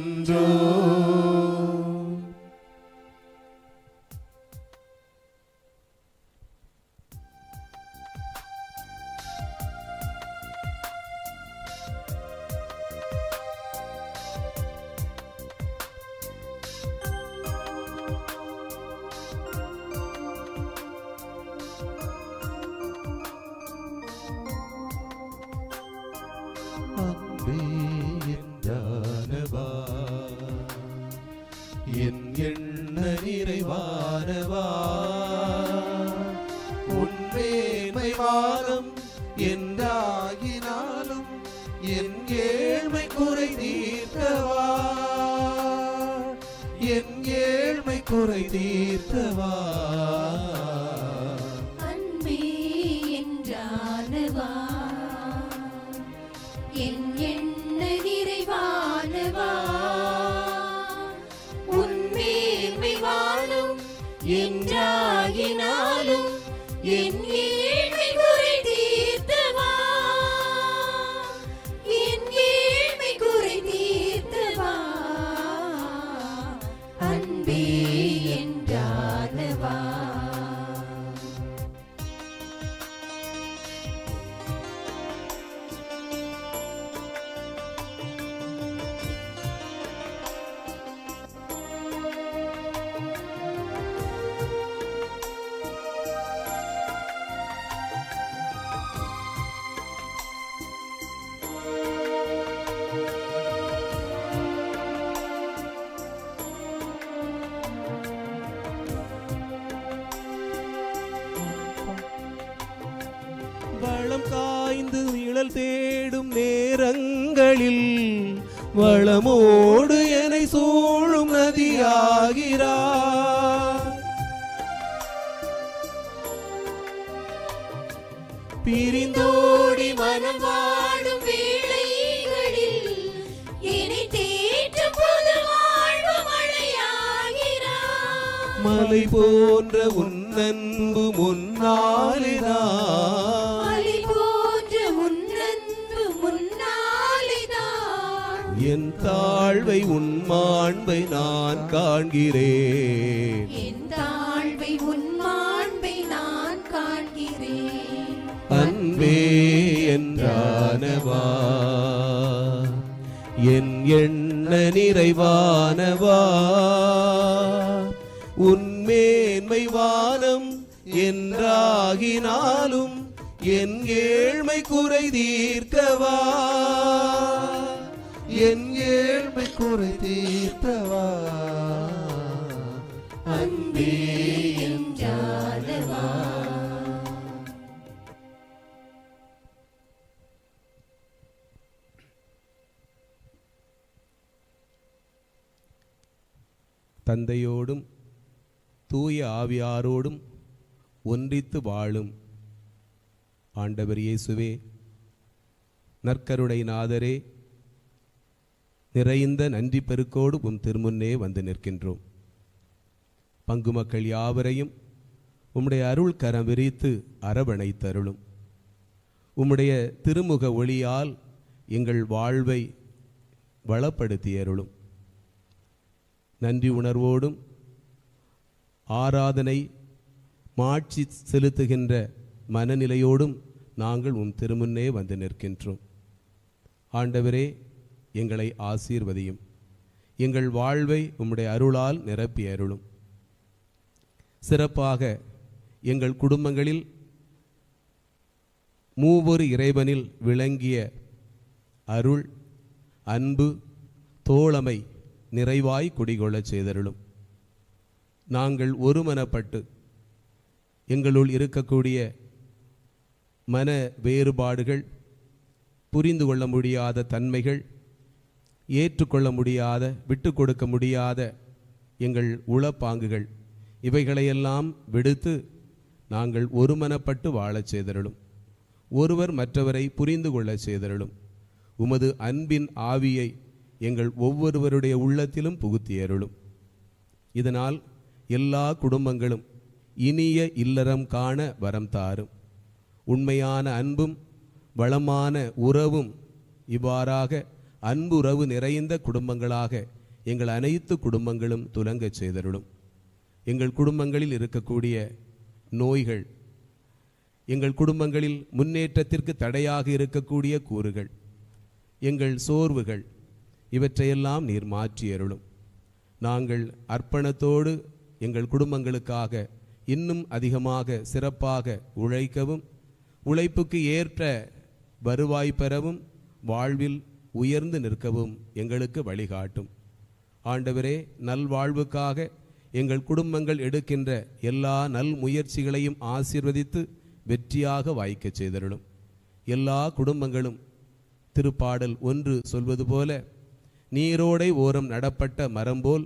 அன்பே என்றானவா, என் எண்ண நிறைவானவா, உன்மேன்மை வானம் என்றாகினாலும் என் ஏழ்மை குறை தீர்த்தவா, என் ஏழ்மை குறை தீர்த்தவா. அன்பே என்றானவா, என் எண்ண நிறைவானவா, உன்மேன்மை வாழும் என்றாகினாலும் என் ஏழ்மை குறை தீர்த்தவா, என் ஏழ்மை குறை தீர்த்தவா. அன்பே என்றானவா. தேடும் நேரங்களில் வளமோடு என்னை சூழும் நதியாகிறார். பிரிந்தோடி மனம் வாடும் வேளைகளில் என்னை தேற்றும் புது வாழ்வு மழையாகிறார். மலை போன்ற உன் அன்பு முன்னாலேதான், மலை போன்ற உன் அன்பு முன்னாலேதான், என் தாழ்வை உன் மாண்பை நான் காண்கிறேன். என் தாழ்வை உன் மாண்பை நான் காண்கிறேன். அன்பே என்றானவா, என் எண்ண நிறைவானவா, உன்மேன்மை வானம் என்றாகினாலும் என் ஏழ்மை குறை தீர்க்கவா, என் ஏழ்மை குறை தீர்த்தவா. அன்பே என்றானவா. தந்தையோடும் தூய ஆவியாரோடும் ஒன்றித்து வாழும் ஆண்டவர் இயேசுவே, நற்கருணை நாதரே, நிறைந்த நன்றி பெருக்கோடு உம் திருமுன்னே வந்து நிற்கின்றோம். பங்கு மக்கள் யாவரையும் உம்முடைய அருள் கரம் விரித்து அரவணைத்தருளும். உம்முடைய திருமுக ஒளியால் எங்கள் வாழ்வை வளப்படுத்தியருளும். நன்றி உணர்வோடும் ஆராதனை மாட்சி செலுத்துகின்ற மனநிலையோடும் நாங்கள் உம் திருமுன்னே வந்து நிற்கின்றோம். ஆண்டவரே, எங்களை ஆசீர்வதியும். எங்கள் வாழ்வை உம்முடைய அருளால் நிரப்பி அருளும். சிறப்பாக எங்கள் குடும்பங்களில் மூவொரு இறைவனில் விளங்கிய அருள், அன்பு, தோழமை நிறைவாய் குடிகொள்ளச் செய்தருளும். நாங்கள் ஒருமனப்பட்டு எங்களுள் இருக்கக்கூடிய மன வேறுபாடுகள், புரிந்து கொள்ள முடியாத தன்மைகள், ஏற்றுக்கொள்ள முடியாத, விட்டு கொடுக்க முடியாத எங்கள் உளப்பாங்குகள், இவைகளையெல்லாம் விடுத்து நாங்கள் ஒருமனப்பட்டு வாழச் செய்தருளும். ஒருவர் மற்றவரை புரிந்து கொள்ளச் செய்தருளும். உமது அன்பின் ஆவியை எங்கள் ஒவ்வொருவருடைய உள்ளத்திலும் புகுத்தியருளும். இதனால் எல்லா குடும்பங்களும் இனிய இல்லறம் காண வரம் தாரும். உண்மையான அன்பும் வளமான உறவும் இவ்வாறாக அன்புறவு நிறைந்த குடும்பங்களாக எங்கள் அனைத்து குடும்பங்களும் துலங்கச் செய்தருளும். எங்கள் குடும்பங்களில் இருக்கக்கூடிய நோய்கள், எங்கள் குடும்பங்களில் முன்னேற்றத்திற்கு தடையாக இருக்கக்கூடிய கூறுகள், எங்கள் சோர்வுகள், இவற்றையெல்லாம் நீர் மாற்றி அருளும். நாங்கள் அர்ப்பணத்தோடு எங்கள் குடும்பங்களுக்காக இன்னும் அதிகமாக சிறப்பாக உழைக்கவும், உழைப்புக்கு ஏற்ற வருவாய் பெறவும், வாழ்வில் உயர்ந்து நிற்கவும் எங்களுக்கு வழிகாட்டும். ஆண்டவரே, நல்வாழ்வுக்காக எங்கள் குடும்பங்கள் எடுக்கின்ற எல்லா நல் முயற்சிகளையும் ஆசீர்வதித்து வெற்றியாக வாய்க்கச் செய்தருளும். எல்லா குடும்பங்களும் திருப்பாடல் 1 சொல்வது போல நீரோடை ஓரம் நடப்பட்ட மரம் போல்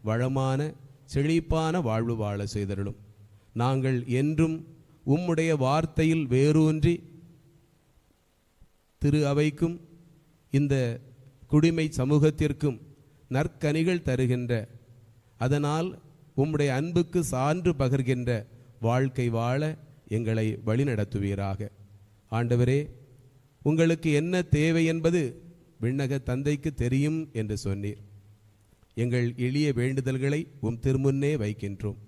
வளமான செழிப்பான வாழ்வு வாழ செய்தருளும். நாங்கள் என்றும் உம்முடைய வார்த்தையில் வேரூன்றி திரு அவைக்கும் இந்த குடிமை சமூகத்திற்கும் நற்கனிகள் தருகின்ற, அதனால் உம்முடைய அன்புக்கு சான்று பகர்கின்ற வாழ்க்கை வாழ எங்களை வழிநடத்துவீராக. ஆண்டவரே, உங்களுக்கு என்ன தேவை என்பது விண்ணக தந்தைக்கு தெரியும் என்று சொன்னீர். எங்கள் எளிய வேண்டுதல்களை உம் திருமுன்னே வைக்கின்றோம்.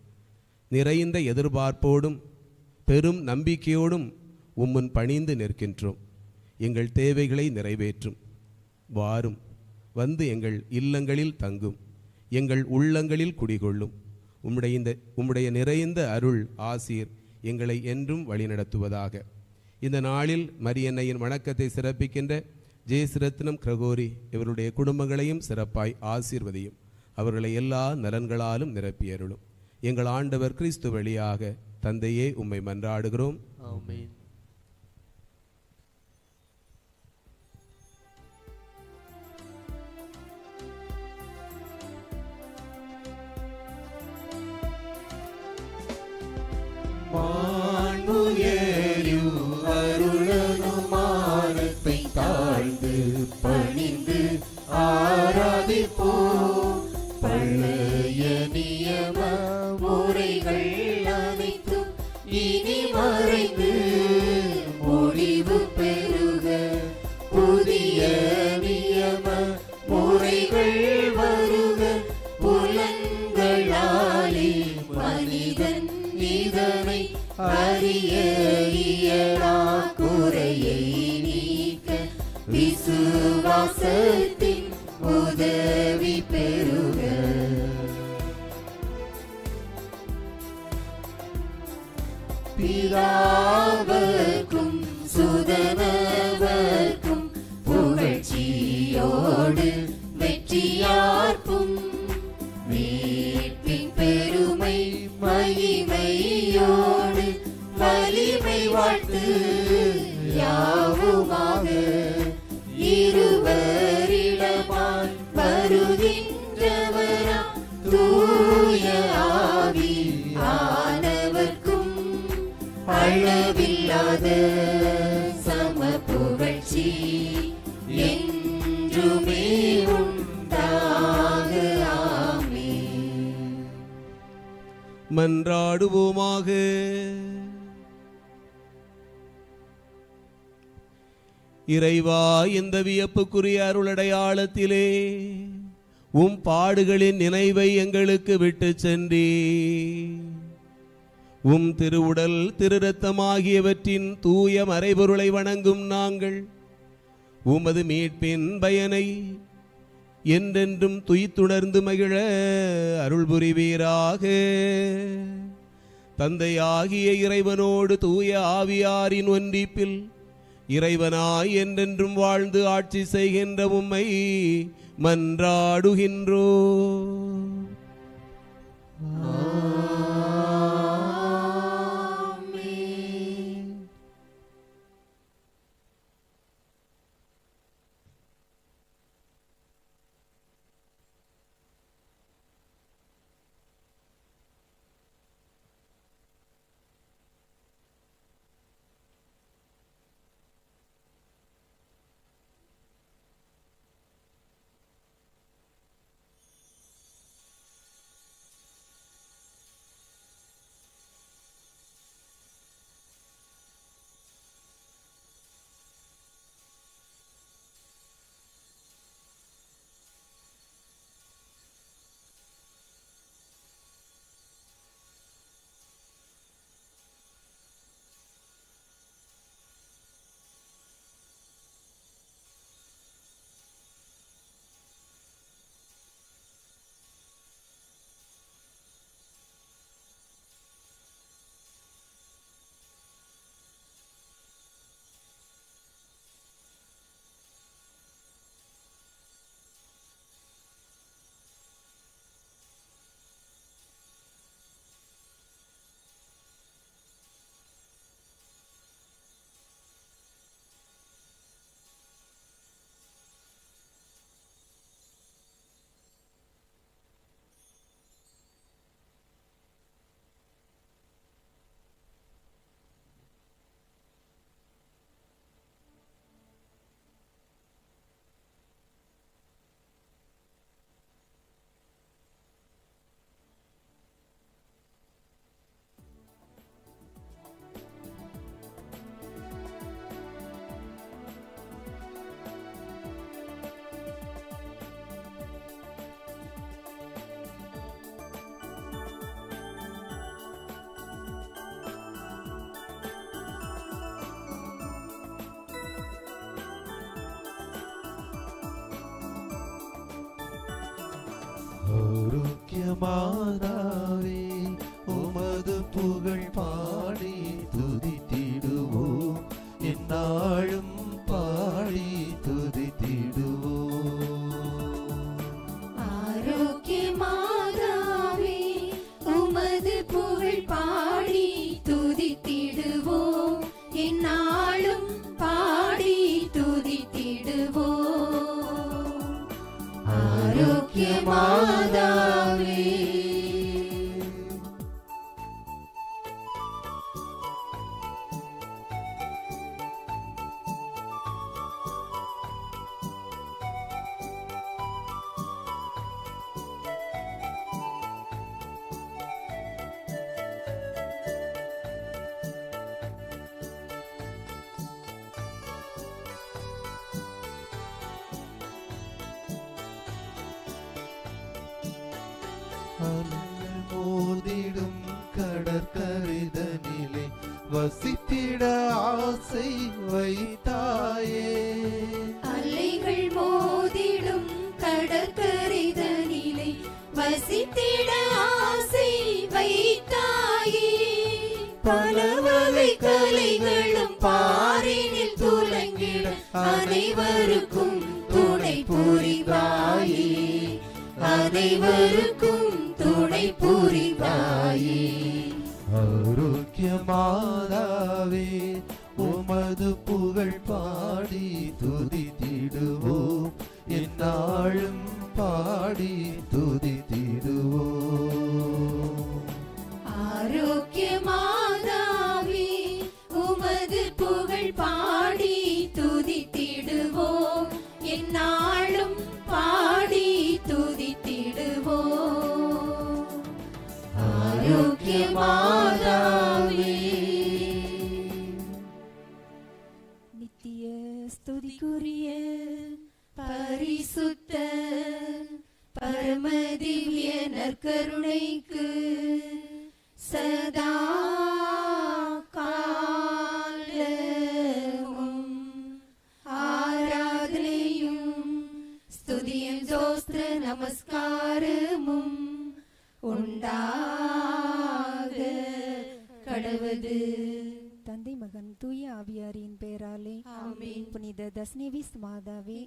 நிறைந்த எதிர்பார்ப்போடும் பெரும் நம்பிக்கையோடும் உம்முன் பணிந்து நிற்கின்றோம். எங்கள் தேவைகளை நிறைவேற்றும். வாரும், வந்து எங்கள் இல்லங்களில் தங்கும், எங்கள் உள்ளங்களில் குடிகொள்ளும். உம்முடைய நிறைந்த அருள் ஆசீர் எங்களை என்றும் வழிநடத்துவதாக. இந்த நாளில் மரியன்னையின் வணக்கத்தை சிறப்பிக்கின்ற ஜெயசிரத்னம் கிரகோரி இவருடைய குடும்பங்களையும் சிறப்பாய் ஆசீர்வதியும். அவர்களை எல்லா நலன்களாலும் நிரப்பியருளும். எங்கள் ஆண்டவர் கிறிஸ்து வழியாக தந்தையே உம்மை மன்றாடுகிறோம். ஆமென். தாழ்ந்து பணிந்து ஆராதிப்போம். பழைய நியம முறைகள் அனைத்தும் இனி மறைந்து முடிவு பெறுக. புதிய நியம முறைகள் வருக. புலன்களாலே மனிதன் இதனை அறிய இயலா. குறையை நீக்க விசுவாசத்தின் உதவி பெறுக. பிதாவர்க்கும் சுதனவர்க்கும் புகழ்ச்சியோடு வெற்றியார்க்கும் மீட்பின் பெருமை மகிமையோடு வலிமை வாழ்த்து யாவுமாக. இருவரிடமாய் வருகின்றவராம் தூய ஆவி ஆனவர்க்கும் அளவில்லாத சம புகழ்ச்சி என்றுமே உண்டாக. ஆமென். மன்றாடுவோமாக. இறைவா, இந்த வியப்புக்குரிய அருளடையாளத்திலே உம் பாடுகளின் நினைவை எங்களுக்கு விட்டு சென்றீ. உம் திருவுடல் திருரத்தம் ஆகியவற்றின் தூய மறைபொருளை வணங்கும் நாங்கள் உமது மீட்பின் பயனை என்றென்றும் துய்த்துணர்ந்து மகிழ அருள் புரிவீராக. தந்தையாகிய இறைவனோடு தூய ஆவியாரின் ஒன்றிப்பில் இறைவனாய் என்றென்றும் வாழ்ந்து ஆட்சி செய்கின்ற உம்மை மன்றாடுகின்றோ. ஆரோக்கியமாதாவே உமது புகழ் பாடி துதித்திடுவோம். எந்நாளும் பாடி துதித்திடுவோம். ஆரோக்கியமாதாவே உமது புகழ் பாடி துதித்திடுவோம். எந்நாளும் பாடி துதித்திடுவோம். ஆரோக்கியமாதாவே அலைகள் மோதிடும் கடற்கரைதனிலே வசித்திட ஆசை வைத்தாயே. அலைகள் மோதிடும் கடற்கரைதனிலே வசித்திட ஆசை வைத்தாயே. பல வகை கலைகளும் பாரினில் துலங்கிட அனைவருக்கும் துணை புரிவாயே. அனைவருக்கும் துணை புரிவாயே. ஆரோக்கிய மாதாவே உமது புகழ் பாடி துதித்திடுவோம். எந்நாளும் பாடி துதித்திடுவோம். ஆரோக்கிய மாதாவே உமது புகழ் பாடி துதித்திடுவோம். எந்நாளும் பாடி துதித்திடுவோம். ஆரோக்கிய மாதாவே. நித்திய ஸ்துதிக்குரிய பரிசுத்த பரமதிவ்ய நற்கருணைக்கு சதா காலமும் ஆராதனையும் ஸ்துதியும் தோஸ்திர நமஸ்காரமும் உண்டாக கடவது. தந்தை மகன் தூய ஆவியாரின் பெயராலே ஆமென். புனித தஸ்னேவிஸ் மாதாவே